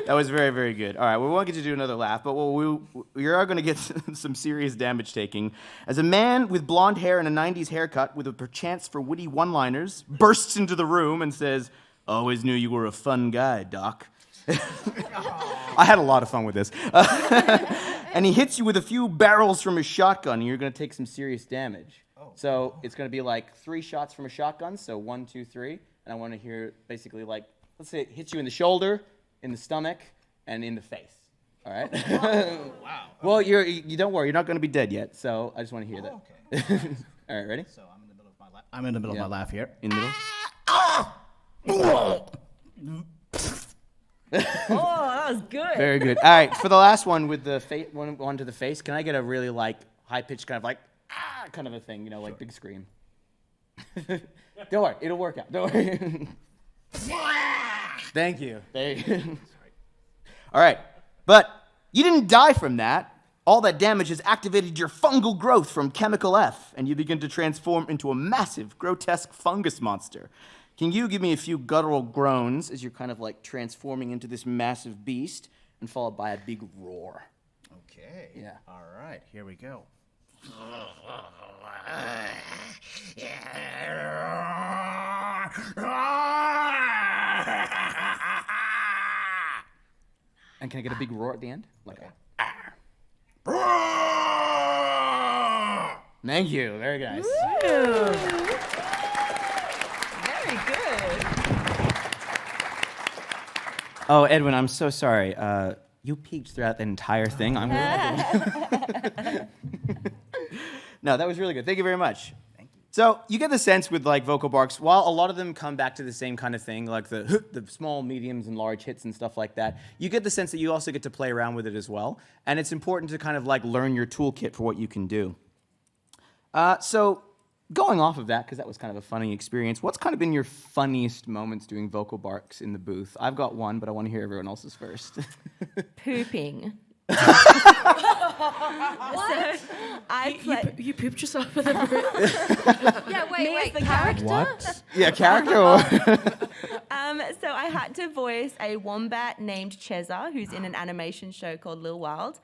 That was very, very good. All right, we won't get to do another laugh, but we are going to get some serious damage taking. As a man with blonde hair and a 90s haircut with a perchance for witty one-liners bursts into the room and says, "Always knew you were a fun guy, Doc." I had a lot of fun with this. And he hits you with a few barrels from his shotgun, and you're going to take some serious damage. So it's going to be like 3 shots from a shotgun, so 1, 2, 3. And I want to hear basically like, let's say it hits you in the shoulder, in the stomach, and in the face. All right? Wow. Well, you don't worry. You're not going to be dead yet, so I just want to hear that. Okay. All right, ready? So I'm in the middle of my laugh. I'm in the middle of my laugh here. In the middle? Oh, that was good. Very good. All right, for the last one with the one to the face, can I get a really like high-pitched kind of like, kind of a thing, like big scream? Don't worry, it'll work out. Don't worry. Thank you. All right, but you didn't die from that. All that damage has activated your fungal growth from Chemical F, and you begin to transform into a massive, grotesque fungus monster. Can you give me a few guttural groans as you're kind of like transforming into this massive beast, and followed by a big roar? Okay. Yeah. All right, here we go. And can I get a big roar at the end? Like Thank you. Very nice. Very good. Oh, Edwyn, I'm so sorry. You peaked throughout the entire thing. I'm No, that was really good. Thank you very much. Thank you. So you get the sense with like vocal barks, while a lot of them come back to the same kind of thing, like the small, mediums, and large hits and stuff like that, you get the sense that you also get to play around with it as well. And it's important to kind of like learn your toolkit for what you can do. So going off of that, because that was kind of a funny experience, what's kind of been your funniest moments doing vocal barks in the booth? I've got one, but I want to hear everyone else's first. Pooping. What? You pooped yourself with a Yeah, Me wait, as the character? What? Yeah, character or... So I had to voice a wombat named Cheza, who's in an animation show called Lil Wild.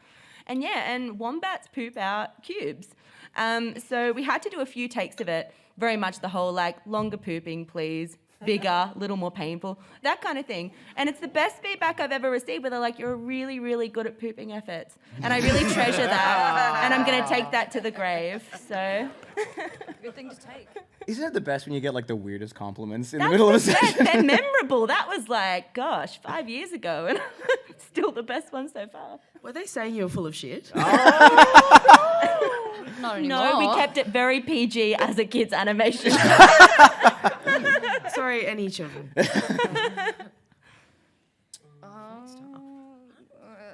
And wombats poop out cubes. So we had to do a few takes of it, very much the whole like longer pooping, please, bigger, little more painful, that kind of thing. And it's the best feedback I've ever received, where they're like, you're really, really good at pooping efforts. And I really treasure that. And I'm going to take that to the grave. So Good thing to take. Isn't it the best when you get like the weirdest compliments in the middle of a that's the best. session? They're memorable. That was like, gosh, 5 years ago. And still the best one so far. Were they saying you were full of shit? Not anymore. No, we kept it very PG as a kids' animation. Sorry, any children.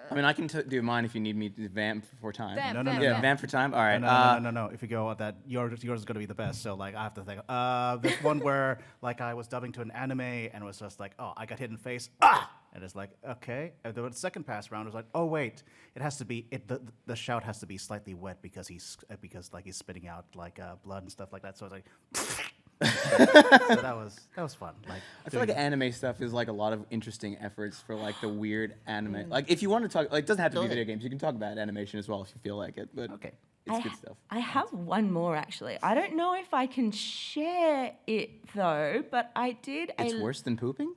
I mean, I can do mine if you need me to vamp for time. Vamp, No, no, vamp, no, Yeah, vamp. vamp for time? All right. No. If you go with that, yours is going to be the best. So, like, I have to think. There's one where, like, I was dubbing to an anime, and it was just like, oh, I got hit in the face, and And it's like, okay. And then the second pass round, it was like, oh wait, it has to be the shout has to be slightly wet because he's spitting out like blood and stuff like that. So I was like, so that was fun. Like, I feel like anime stuff is like a lot of interesting efforts for like the weird anime. Like if you want to talk, like it doesn't have to be video games. You can talk about animation as well if you feel like it. But okay. it's good stuff. I have one more actually. I don't know if I can share it though, but I did. It's worse than pooping?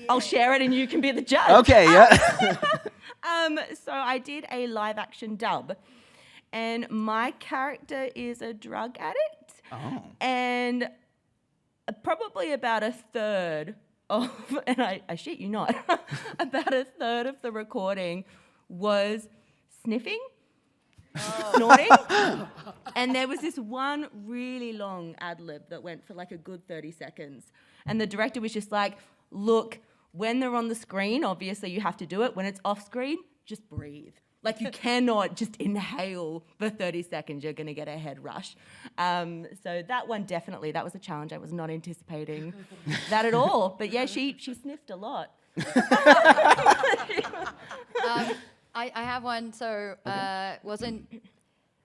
I'll share it and you can be the judge. Okay, yeah. So I did a live action dub, and my character is a drug addict. Oh. And probably about a third of, and I shit you not, about a third of the recording was sniffing, snorting, and there was this one really long ad lib that went for like a good 30 seconds. And the director was just like, look, when they're on the screen, obviously you have to do it. When it's off screen, just breathe. Like you cannot just inhale for 30 seconds. You're going to get a head rush. So that one definitely, that was a challenge. I was not anticipating that at all. But yeah, she sniffed a lot. I have one. So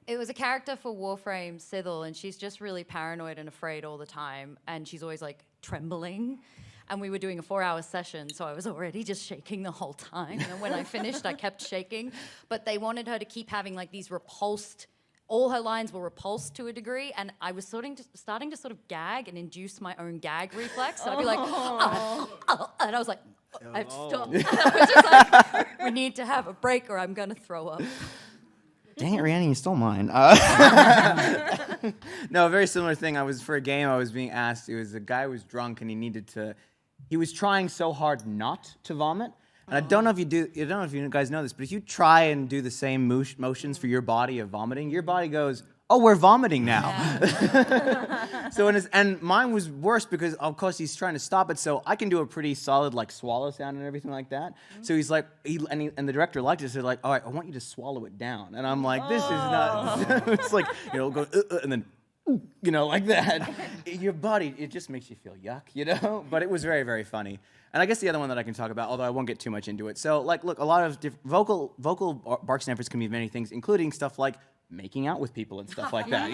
it was a character for Warframe, Sythil, and she's just really paranoid and afraid all the time. And she's always like trembling. And we were doing a 4-hour session, so I was already just shaking the whole time. And when I finished, I kept shaking. But they wanted her to keep having like these repulsed, all her lines were repulsed to a degree, and I was starting to sort of gag and induce my own gag reflex. So I'd be like, and I was like, I have to stop. And I was just like, we need to have a break or I'm going to throw up. Dang it, Rhiannon, you stole mine. No, a very similar thing. For a game, I was being asked, it was a guy who was drunk and he was trying so hard not to vomit. And I don't know if you guys know this, but if you try and do the same motions for your body of vomiting, your body goes, oh, we're vomiting now. Yeah. And mine was worse because, of course, he's trying to stop it, so I can do a pretty solid, like, swallow sound and everything like that. Mm-hmm. So he's like, and the director liked it, so like, all right, I want you to swallow it down. And I'm like, this is not, it's like, go, and then, like that. Your body, it just makes you feel yuck, But it was very, very funny. And I guess the other one that I can talk about, although I won't get too much into it. So, like, look, a lot of vocal barks and efforts can be many things, including stuff like making out with people and stuff like that,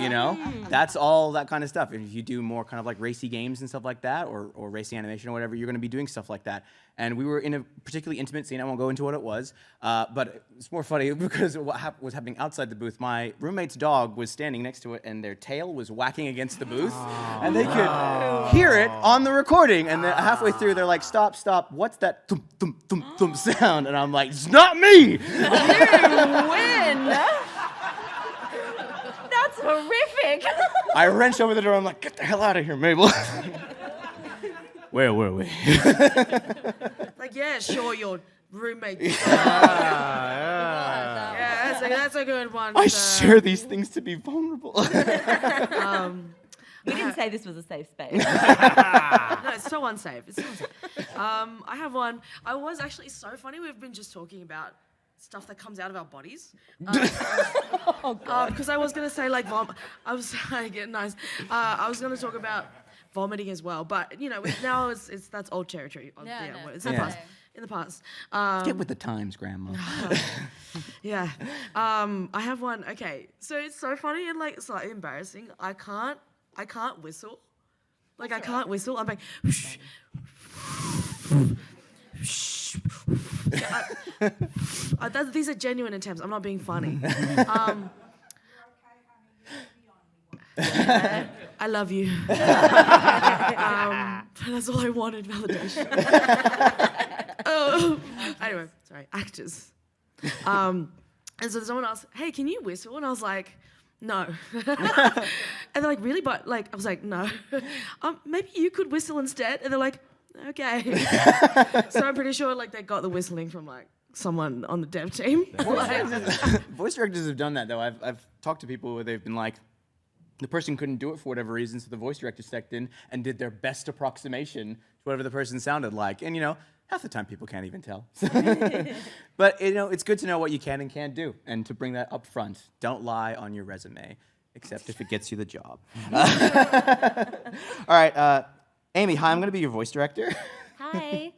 That's all that kind of stuff. If you do more kind of like racy games and stuff like that, or racy animation or whatever, you're going to be doing stuff like that. And we were in a particularly intimate scene. I won't go into what it was, but it's more funny because what was happening outside the booth, my roommate's dog was standing next to it, and their tail was whacking against the booth, and they could hear it on the recording. And then halfway through, they're like, "Stop! What's that thump thump thump thump sound?" And I'm like, "It's not me." You win. That's horrific. I wrenched over the door. I'm like, get the hell out of here, Mabel. Where were we? Like, yeah, sure, your roommate. Yeah, that's a good one. I share these things to be vulnerable. We didn't say this was a safe space. No, it's so unsafe. I have one. I was actually so funny. We've been just talking about stuff that comes out of our bodies. Because I was going to say, like, I was nice. I was going to talk about vomiting as well, but now it's that's old territory. It's in the past. Get with the times, Grandma. Yeah. I have one. Okay, so it's so funny and like slightly embarrassing. I can't whistle. Like I can't whistle. I'm like. These are genuine attempts. I'm not being funny. I love you. That's all I wanted, validation. Anyway, sorry, actors. And so someone asked, hey, can you whistle? And I was like, no. And they're like, really? But like, I was like, no. Maybe you could whistle instead. And they're like, okay. So I'm pretty sure like they got the whistling from like someone on the dev team. Voice directors have done that though. I've talked to people where they've been like, the person couldn't do it for whatever reason, so the voice director stepped in and did their best approximation to whatever the person sounded like. And half the time people can't even tell. But it's good to know what you can and can't do, and to bring that up front. Don't lie on your resume, except if it gets you the job. All right, Aimee, hi, I'm going to be your voice director. Hi.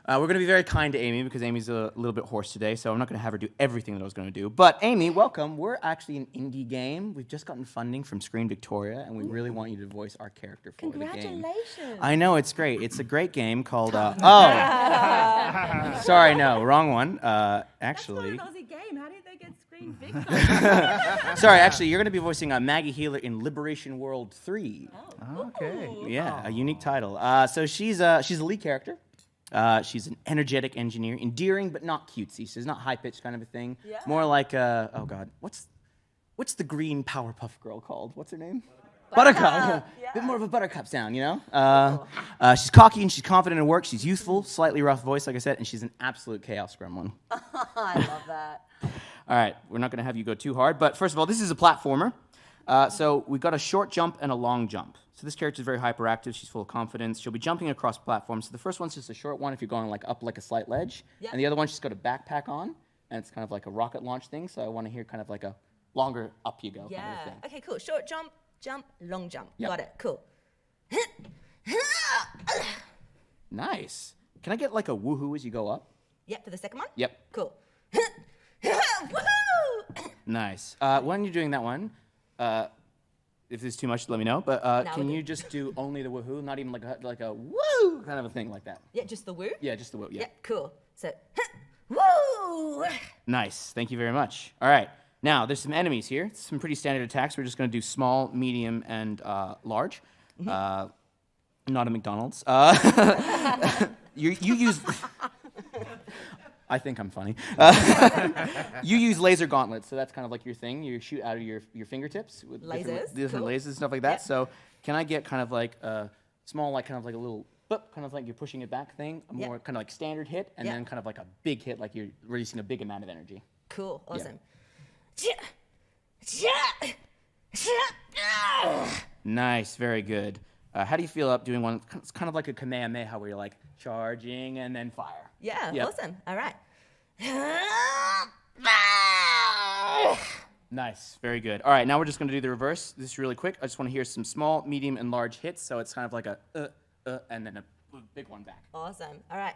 We're going to be very kind to Aimee because Amy's a little bit hoarse today, so I'm not going to have her do everything that I was going to do. But Aimee, welcome. We're actually an indie game. We've just gotten funding from Screen Victoria, and we really want you to voice our character for the game. Congratulations. I know, it's great. It's a great game called... Sorry, no, wrong one. Actually... That's not an Aussie game. How did they get Screen Victoria? Sorry, actually, you're going to be voicing Maggie Healer in Liberation World 3. Okay. Yeah, a unique title. So she's a lead character. She's an energetic engineer, endearing but not cutesy. So it's not high-pitched kind of a thing. Yeah. More like, oh God, what's the green Powerpuff Girl called? What's her name? Buttercup. Yeah. Bit more of a Buttercup sound, you know? She's cocky and she's confident in her work. She's youthful, slightly rough voice, like I said, and she's an absolute chaos gremlin. I love that. All right, we're not going to have you go too hard, but first of all, this is a platformer. So we've got a short jump and a long jump. So this character is very hyperactive. She's full of confidence. She'll be jumping across platforms. So the first one's just a short one if you're going like up like a slight ledge. Yep. And the other one, she's got a backpack on, and it's kind of like a rocket launch thing. So I want to hear kind of like a longer up you go kind of Yeah. thing. Okay, cool. Short jump, long jump. Yep. Got it. Cool. Nice. Can I get like a woohoo as you go up? Yep, for the second one? Yep. Cool. Woohoo! Nice. When you're doing that one, if there's too much, let me know. But can we're you just do only the woohoo, not even like a woo kind of a thing like that? Yeah, just the woo? Yeah, just the woo. Yeah. Yep, cool. So, woo! Nice. Thank you very much. All right. Now, there's some enemies here. Some pretty standard attacks. We're just going to do small, medium, and large. Not a McDonald's. You use... I think I'm funny. You use laser gauntlets, so that's kind of like your thing. You shoot out of your fingertips with different Cool. lasers and stuff like that. Yep. So can I get kind of like a small, like kind of like a little, boop, kind of like you're pushing it back thing, a more kind of like standard hit, and Yep. then kind of like a big hit, like you're releasing a big amount of energy. Cool. Awesome. Nice, very good. How do you feel up doing one? It's kind of like a Kamehameha where you're like charging and then fire. Yeah, Yep. awesome. All right. Nice, very good. All right, now we're just going to do the reverse. This is really quick. I just want to hear some small, medium, and large hits. So it's kind of like a and then a big one back. Awesome. All right.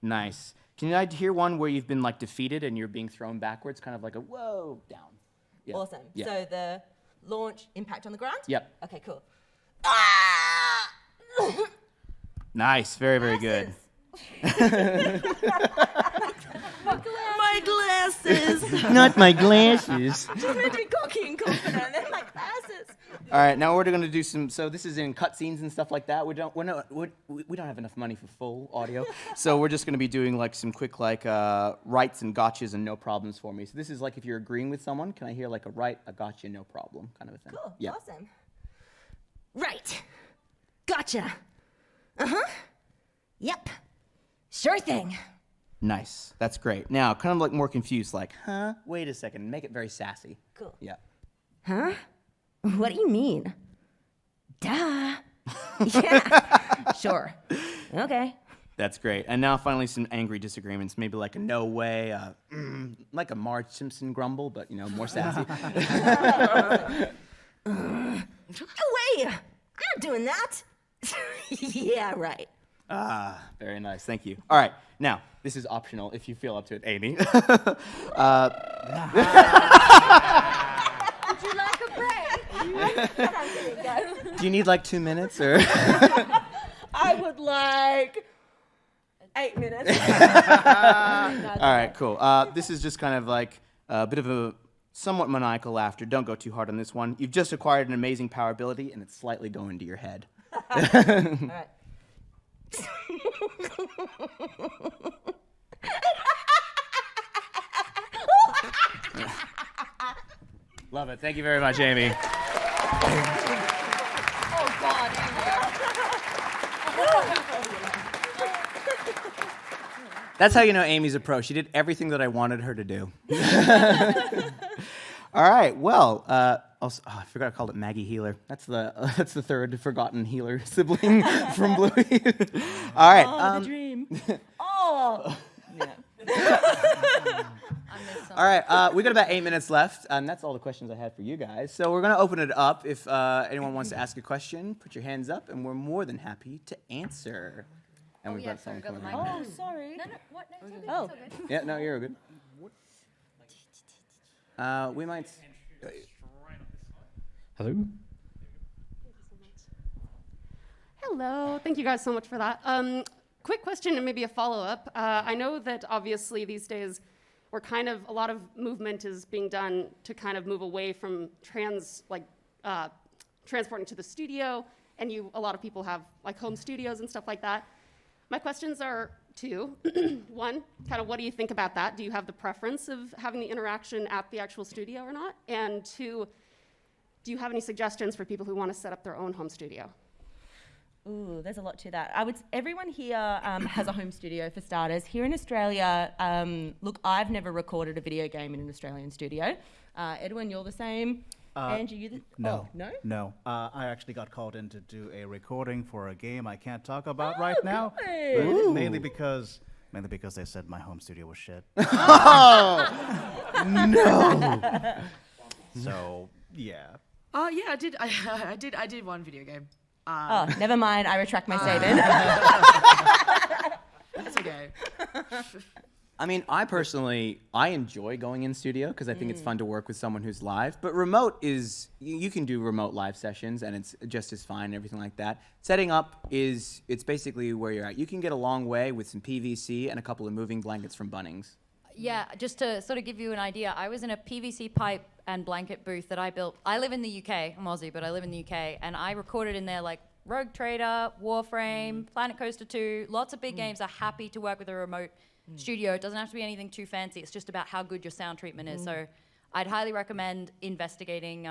Nice. Can I hear one where you've been like defeated and you're being thrown backwards, kind of like a whoa down? Yeah. Awesome. Yeah. So the launch impact on the ground? Yep. Okay, cool. Nice. Very, very good. My glasses. Not my glasses. Just meant to be cocky and confident. They're my glasses. All right, now we're going to do some. So this is in cutscenes and stuff like that. We don't have enough money for full audio, so we're just going to be doing like some quick like rights and gotchas and no problems for me. So this is like if you're agreeing with someone, can I hear like a right, a gotcha, no problem kind of a thing? Cool. Yeah. Awesome. Right. Gotcha. Yep. Sure thing. Nice. That's great. Now, kind of like more confused, like, huh? Wait a second. Make it very sassy. Cool. Yeah. Huh? What do you mean? Duh. Yeah. Sure. Okay. That's great. And now finally some angry disagreements. Maybe like a no way, like a Marge Simpson grumble, but you know, more sassy. No way! I'm not doing that. Yeah, right. Ah, very nice. Thank you. All right. Now, this is optional if you feel up to it, Aimee. Would you like a break? Do you need like 2 minutes or? I would like 8 minutes. All right, cool. This is just kind of like a bit of a somewhat maniacal laughter. Don't go too hard on this one. You've just acquired an amazing power ability, and it's slightly going to your head. All right. Love it. Thank you very much, Aimee. Oh, God. That's how you know Amy's a pro. She did everything that I wanted her to do. All right. Well, also, I forgot I called it Maggie Healer. That's the third forgotten healer sibling from Bluey. All right. The dream. Oh. Yeah. missed some. All right, we got about 8 minutes left, and that's all the questions I had for you guys. So we're going to open it up. If anyone wants to ask a question, put your hands up, and we're more than happy to answer. And we've got someone coming in. Oh, sorry. No, what? No, it's Oh. all good. It's all good. Yeah, no, you're good. We might. Hello. Hello, thank you guys so much for that. Quick question and maybe a follow-up. I know that obviously these days a lot of movement is being done to kind of move away from transporting to the studio, and a lot of people have like home studios and stuff like that. My questions are two. One, kind of what do you think about that? Do you have the preference of having the interaction at the actual studio or not? And two, do you have any suggestions for people who want to set up their own home studio? Ooh, there's a lot to that. Everyone here has a home studio for starters. Here in Australia, look, I've never recorded a video game in an Australian studio. Edwyn, you're the same. Angie, you No. Oh, no? No. I actually got called in to do a recording for a game I can't talk about right now. good. But mainly because they said my home studio was shit. No! So, yeah. Yeah, I did. I did one video game. Oh, never mind. I retract my statement. It's okay. I mean, I enjoy going in studio because I think it's fun to work with someone who's live. But remote is, you can do remote live sessions and it's just as fine and everything like that. Setting up it's basically where you're at. You can get a long way with some PVC and a couple of moving blankets from Bunnings. Yeah, just to sort of give you an idea, I was in a PVC pipe and blanket booth that I built. I live in the UK. I'm Aussie, but I live in the UK. And I recorded in there like Rogue Trader, Warframe, Planet Coaster 2. Lots of big games are happy to work with a remote studio. It doesn't have to be anything too fancy. It's just about how good your sound treatment is. So I'd highly recommend investigating.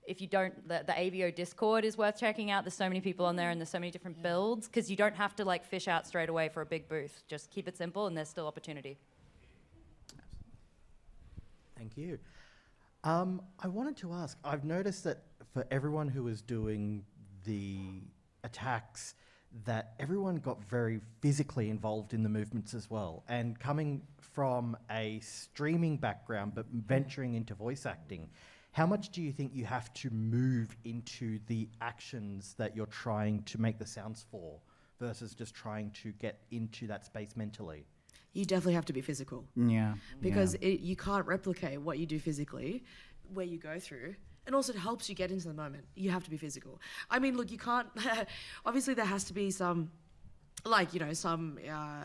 If you don't, the AVO Discord is worth checking out. There's so many people on there and there's so many different builds because you don't have to like fish out straight away for a big booth. Just keep it simple and there's still opportunity. Thank you. I wanted to ask, I've noticed that for everyone who was doing the attacks, that everyone got very physically involved in the movements as well. And coming from a streaming background, but venturing into voice acting, how much do you think you have to move into the actions that you're trying to make the sounds for versus just trying to get into that space mentally? You definitely have to be physical. Yeah. Because you can't replicate what you do physically, where you go through. And also it helps you get into the moment. You have to be physical. I mean, look, you can't, obviously there has to be some, some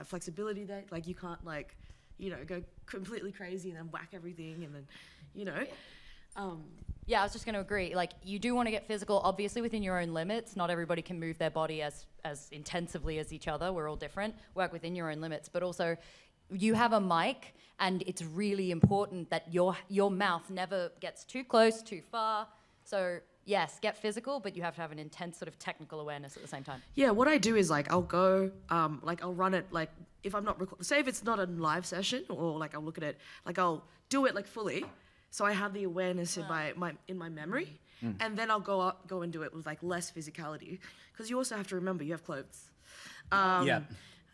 flexibility there. Like you can't go completely crazy and then whack everything and then, Yeah, I was just going to agree. Like, you do want to get physical, obviously within your own limits. Not everybody can move their body as intensively as each other. We're all different. Work within your own limits. But also, you have a mic, and it's really important that your mouth never gets too close, too far. So, yes, get physical, but you have to have an intense sort of technical awareness at the same time. Yeah, what I do is I'll go, I'll run it if I'm not say if it's not a live session or I'll look at it, I'll do it fully. So I have the awareness in my memory, and then I'll go and do it with less physicality, because you also have to remember you have clothes. Yeah.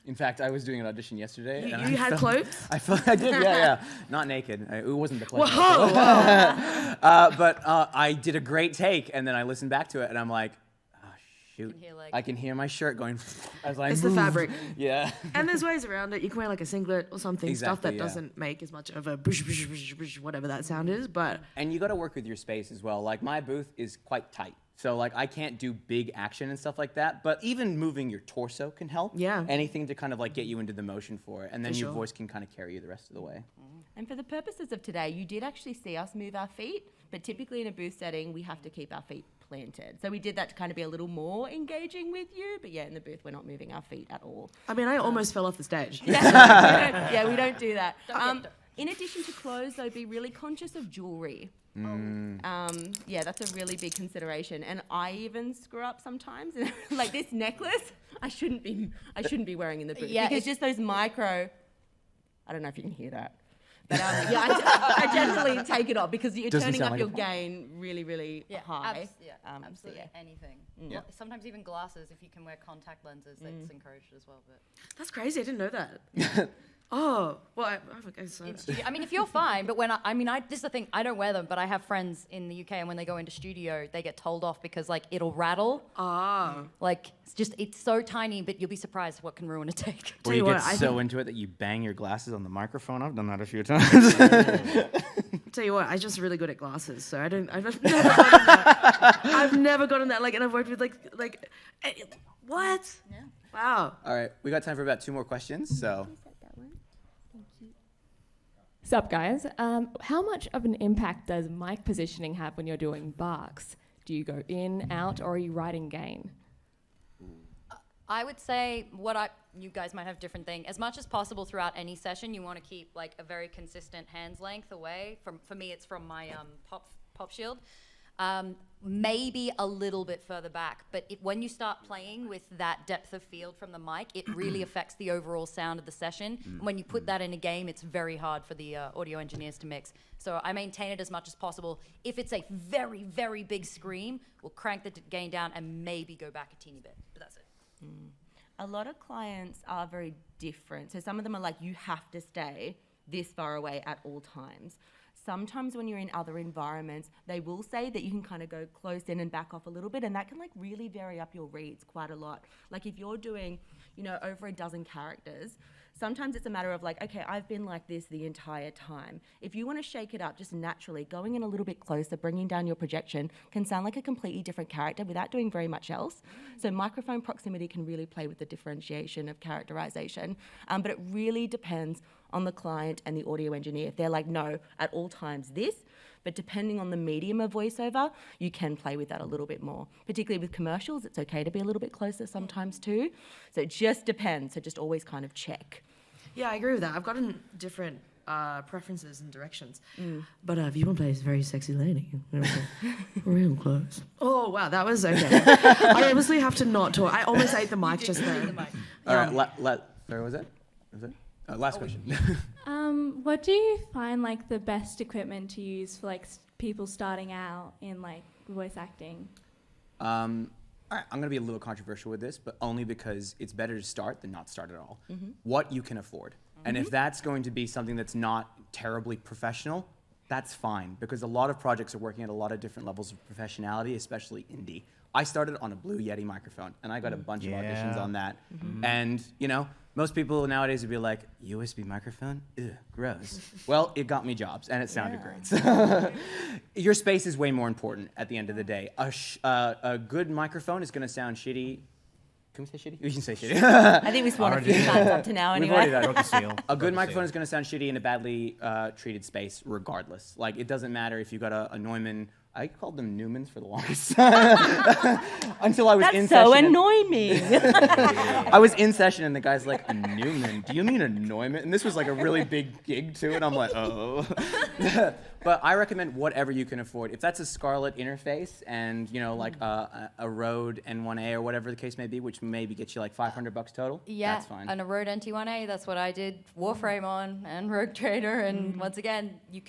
In fact, I was doing an audition yesterday. You had clothes? I did, yeah. Not naked. It wasn't the pleasure. Whoa! But I did a great take, and then I listened back to it, and I'm like, oh, shoot. I can hear my shirt going as I It's move. the fabric. Yeah. And there's ways around it. You can wear a singlet or something, stuff Exactly, that yeah. doesn't make as much of a bush, bush, bush, bush, whatever that sound is. But And you got to work with your space as well. My booth is quite tight. So I can't do big action and stuff like that, but even moving your torso can help. Yeah. Anything to kind of get you into the motion for it, and then For your sure. voice can kind of carry you the rest of the way. And for the purposes of today, you did actually see us move our feet, but typically in a booth setting, we have to keep our feet planted. So we did that to kind of be a little more engaging with you, but yeah, in the booth, we're not moving our feet at all. I mean, I almost fell off the stage. We don't do that. In addition to clothes, though, be really conscious of jewelry. Yeah, that's a really big consideration, and I even screw up sometimes. Like this necklace, I shouldn't be wearing in the booth, because just those micro. I don't know if you can hear that, but I generally take it off because you're Doesn't turning sound up like your gain really, really high. Absolutely anything. Yeah. Sometimes even glasses, if you can wear contact lenses, that's encouraged as well. But That's crazy. I didn't know that. Oh, well, okay, so. I mean, if you're fine, but when this is the thing, I don't wear them, but I have friends in the UK, and when they go into studio, they get told off because, like, it'll rattle. Ah. Like, it's so tiny, but you'll be surprised what can ruin a take. Or you what, get I so think- into it that you bang your glasses on the microphone. I've done that a few times. Tell you what, I'm just really good at glasses, so I've never gotten that. I've never gotten that, like, and I've worked with, what? Yeah. Wow. All right, we got time for about 2 more questions, so. Sup, guys. How much of an impact does mic positioning have when you're doing barks? Do you go in, out, or are you writing gain? I would say you guys might have different thing. As much as possible throughout any session, you want to keep like a very consistent hand's length away. For me, it's from my pop shield. Maybe a little bit further back, but when you start playing with that depth of field from the mic, it really affects the overall sound of the session. And when you put that in a game, it's very hard for the audio engineers to mix. So I maintain it as much as possible. If it's a very, very big scream, we'll crank the gain down and maybe go back a teeny bit, but that's it. A lot of clients are very different. So some of them are like, you have to stay this far away at all times. Sometimes when you're in other environments, they will say that you can kind of go close in and back off a little bit, and that can like really vary up your reads quite a lot. Like if you're doing, over a dozen characters, sometimes it's a matter of like, okay, I've been like this the entire time. If you want to shake it up just naturally, going in a little bit closer, bringing down your projection can sound like a completely different character without doing very much else. So microphone proximity can really play with the differentiation of characterization, but it really depends on the client and the audio engineer. If they're like, no, at all times this, but depending on the medium of voiceover, you can play with that a little bit more. Particularly with commercials, it's okay to be a little bit closer sometimes too. So it just depends, so just always kind of check. Yeah, I agree with that. I've gotten different preferences and directions. But if you want to play as a very sexy lady, real close. Oh, wow, that was okay. I obviously have to not talk. I almost ate the mic just then. All right, where was it? Last question. What do you find like the best equipment to use for like people starting out in like voice acting? All right, I'm going to be a little controversial with this, but only because it's better to start than not start at all. What you can afford. And if that's going to be something that's not terribly professional, that's fine, because a lot of projects are working at a lot of different levels of professionality, especially indie. I started on a Blue Yeti microphone, and I got a bunch of auditions on that. And, most people nowadays would be like, USB microphone? Ugh, gross. Well, it got me jobs, and it sounded great. So your space is way more important at the end of the day. A good microphone is going to sound shitty. Can we say shitty? We can say shitty. I think we've sworn a few times up to now We've anyway. already done it. Seal. A good microphone is going to sound shitty in a badly treated space regardless. Like, it doesn't matter if you got a Neumann. I called them Newmans for the longest until I was in That's session. so annoying. I was in session and the guy's like, a Newman? Do you mean a Neumann? And this was like a really big gig too, and I'm like, oh. But I recommend whatever you can afford. If that's a Scarlett interface and like a Rode N1A or whatever the case may be, which maybe gets you like $500 total, that's fine. And a Rode NT1A, that's what I did Warframe on, and Rogue Trader, and once again, you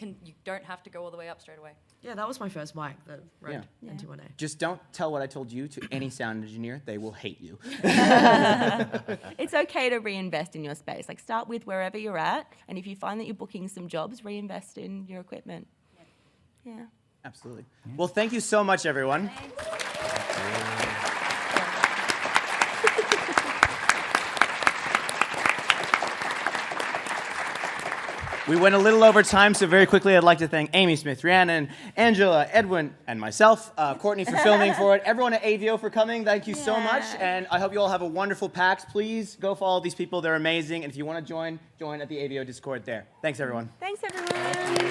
don't have to go all the way up straight away. Yeah, that was my first mic, the Rode NT1A. Just don't tell what I told you to any sound engineer. They will hate you. It's okay to reinvest in your space. Like, start with wherever you're at, and if you find that you're booking some jobs, reinvest in your equipment. Yeah. Absolutely. Well, thank you so much, everyone. We went a little over time, so very quickly I'd like to thank Aimee Smith, Rhiannon, Angela, Edwyn, and myself, Courtney for filming for it, everyone at AVO for coming, thank you so much, and I hope you all have a wonderful PAX. Please go follow these people, they're amazing, and if you want to join at the AVO Discord there. Thanks, everyone. Thanks, everyone.